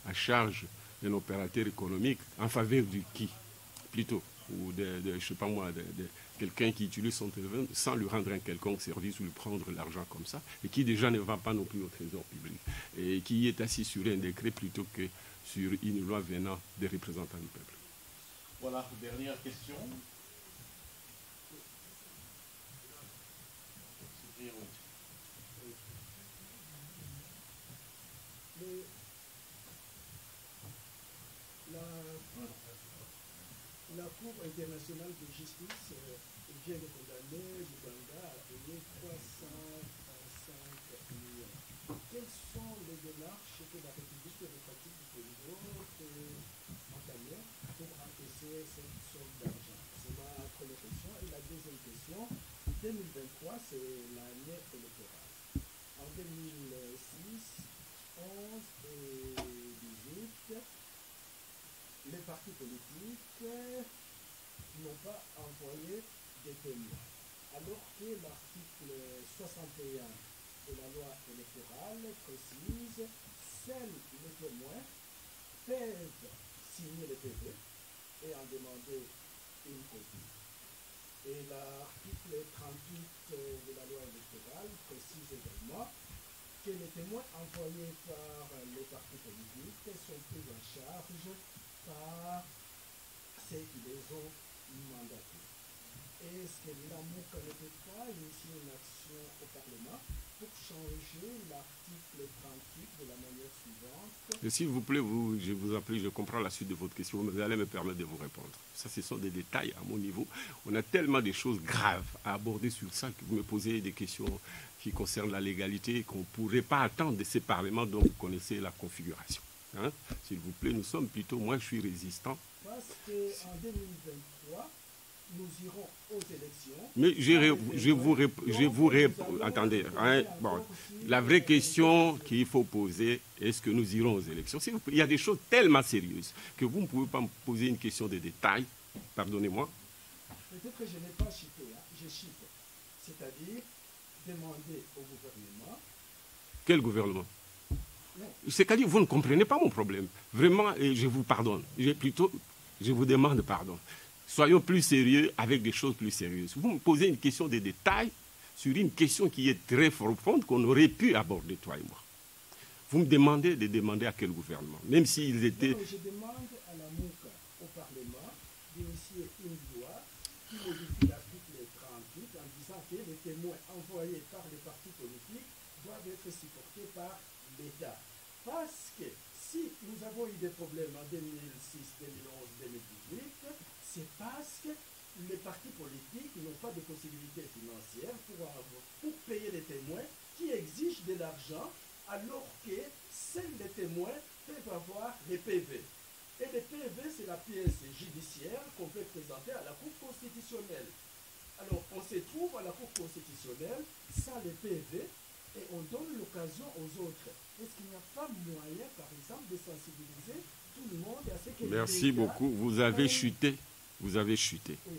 à charge d'un opérateur économique en faveur du qui, plutôt, ou je ne sais pas moi, de quelqu'un qui utilise son téléphone sans lui rendre un quelconque service ou lui prendre l'argent comme ça, et qui déjà ne va pas non plus au trésor public, et qui est assis sur un décret plutôt que sur une loi venant des représentants du peuple. Voilà, dernière question. La Cour internationale de justice vient de condamner l'Ouganda à payer 335 millions. Quelles sont les démarches que la République démocratique du Congo peut entamer pour encaisser cette somme d'argent? C'est ma première question. Et la deuxième question, 2023, c'est l'année électorale. En 2006, 11 et 18, les partis politiques n'ont pas envoyé des témoins. Alors que l'article 61 de la loi électorale précise que seuls les témoins peuvent signer le PV et en demander une copie. Et l'article 38 de la loi électorale précise également que les témoins envoyés par les partis politiques sont pris en charge par ceux qui les ont mandatés. Est-ce que l'AMOC ne peut pas initier une action au Parlement pour changer l'article 38 de la manière suivante? S'il vous plaît, je vous en prie, je comprends la suite de votre question, vous allez me permettre de vous répondre. Ça, ce sont des détails à mon niveau. On a tellement de choses graves à aborder sur ça que vous me posez des questions qui concernent la légalité qu'on ne pourrait pas attendre de ces parlements dont vous connaissez la configuration. Hein? S'il vous plaît, nous sommes plutôt, moi je suis résistant. Parce qu'en 2023, nous irons aux élections. Mais je vous réponds. Attendez, hein, bon, la vraie question qu'il faut poser, est-ce que nous irons aux élections? Il y a des choses tellement sérieuses que vous ne pouvez pas me poser une question de détail. Pardonnez-moi. Peut-être que je n'ai pas chité, hein, je chite. C'est-à-dire demander au gouvernement. Quel gouvernement? C'est-à-dire, vous ne comprenez pas mon problème. Vraiment, et je vous pardonne. Je vous demande pardon. Soyons plus sérieux avec des choses plus sérieuses. Vous me posez une question de détail sur une question qui est très profonde qu'on aurait pu aborder, toi et moi. Vous me demandez de demander à quel gouvernement, même s'ils étaient... Non, je demande à la MOUCA, au Parlement, d'initier une loi qui modifie l'article 38 en disant que les témoins envoyés par les partis politiques doivent être supportés par l'État. Parce que si nous avons eu des problèmes en 2006, 2011, 2018, c'est parce que les partis politiques n'ont pas de possibilités financières pour payer les témoins qui exigent de l'argent alors que seuls les témoins peuvent avoir les PV. Et les PV, c'est la pièce judiciaire qu'on peut présenter à la Cour constitutionnelle. Alors, on se trouve à la Cour constitutionnelle sans les PV et on donne l'occasion aux autres. Est-ce qu'il n'y a pas moyen, par exemple, de sensibiliser tout le monde à ce que... Merci beaucoup. Vous avez chuté. Vous avez chuté. Oui.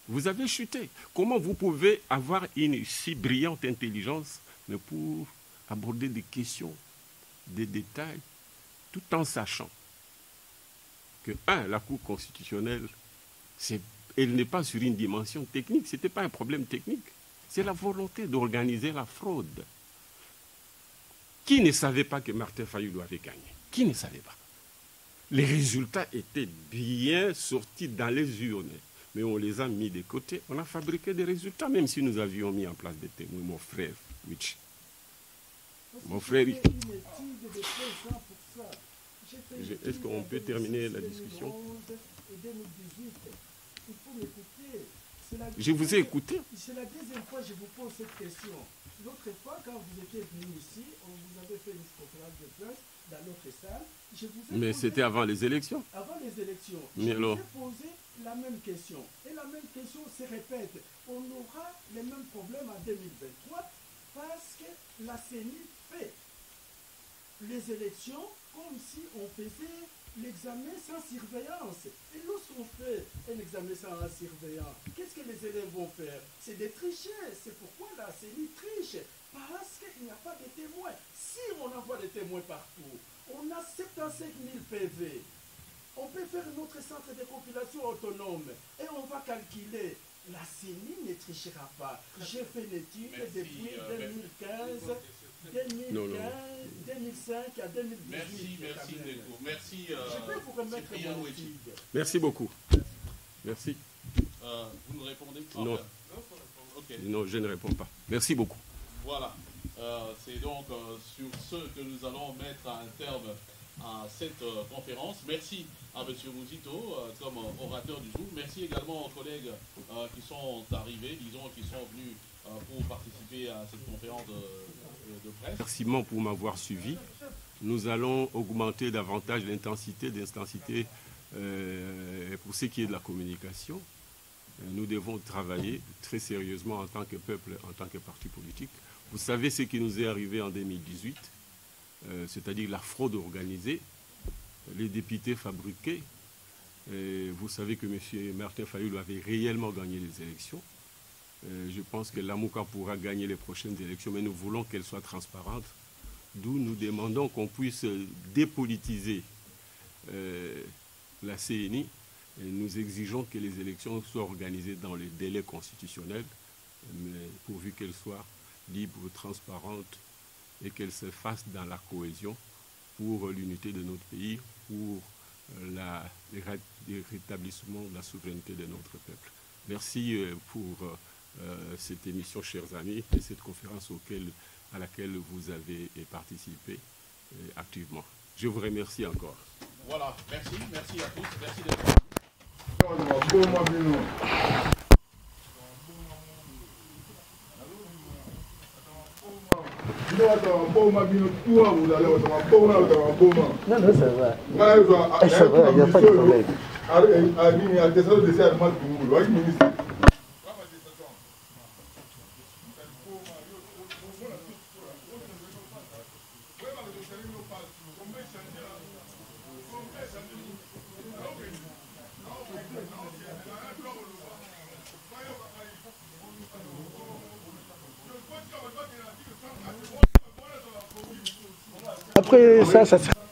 Vous avez chuté. Comment vous pouvez avoir une si brillante intelligence mais pour aborder des questions, des détails, tout en sachant que, la Cour constitutionnelle, elle n'est pas sur une dimension technique. Ce n'était pas un problème technique. C'est la volonté d'organiser la fraude. Qui ne savait pas que Martin Fayulu avait gagné? Qui ne savait pas? Les résultats étaient bien sortis dans les urnes, mais on les a mis de côté. On a fabriqué des résultats, même si nous avions mis en place des témoins. Mon frère, Witch. Mon frère... Est-ce qu'on peut terminer la discussion? Je vous ai écouté. C'est la deuxième fois que je vous pose cette question. L'autre fois, quand vous étiez venu ici, on vous avait fait une conférence de presse dans notre salle. Mais c'était avant les élections. Avant les élections. Mais je vous ai posé la même question. Et la même question se répète. On aura les mêmes problèmes en 2023 parce que la CENI fait les élections comme si on faisait l'examen sans surveillance. Et lorsqu'on fait un examen sans surveillance, qu'est-ce que les élèves vont faire? C'est de tricher. C'est pourquoi la CENI triche. Parce qu'il n'y a pas de témoins. Si on envoie des témoins partout, on a 75 000 PV. On peut faire notre centre de compilation autonome et on va calculer. La CENI ne trichera pas. J'ai fait une étude depuis 2015. 2005 à 2018. Merci Neko. Merci. Je peux vous remettre mon étude. Merci beaucoup. Merci. Vous nous répondez? Non. Okay. Non, je ne réponds pas. Merci beaucoup. Voilà. C'est donc sur ce que nous allons mettre un terme à cette conférence. Merci à M. Mouzito comme orateur du jour. Merci également aux collègues qui sont arrivés, disons, qui sont venus pour participer à cette conférence de presse. Merci pour m'avoir suivi. Nous allons augmenter davantage l'intensité pour ce qui est de la communication. Nous devons travailler très sérieusement en tant que peuple, en tant que parti politique. Vous savez ce qui nous est arrivé en 2018, c'est-à-dire la fraude organisée, les députés fabriqués. Vous savez que M. Martin Fayulu avait réellement gagné les élections. Je pense que l'AMOUCA pourra gagner les prochaines élections, mais nous voulons qu'elles soient transparentes. D'où nous demandons qu'on puisse dépolitiser la CENI Et nous exigeons que les élections soient organisées dans les délais constitutionnels, mais pourvu qu'elles soient libres, transparentes et qu'elles se fassent dans la cohésion pour l'unité de notre pays, pour le rétablissement de la souveraineté de notre peuple. Merci pour cette émission, chers amis, et cette conférence à laquelle vous avez participé activement. Je vous remercie encore. Voilà, merci à tous, merci d'être venus. Non, ça va. Ça va, il n'y a pas de problème. Après ça sera...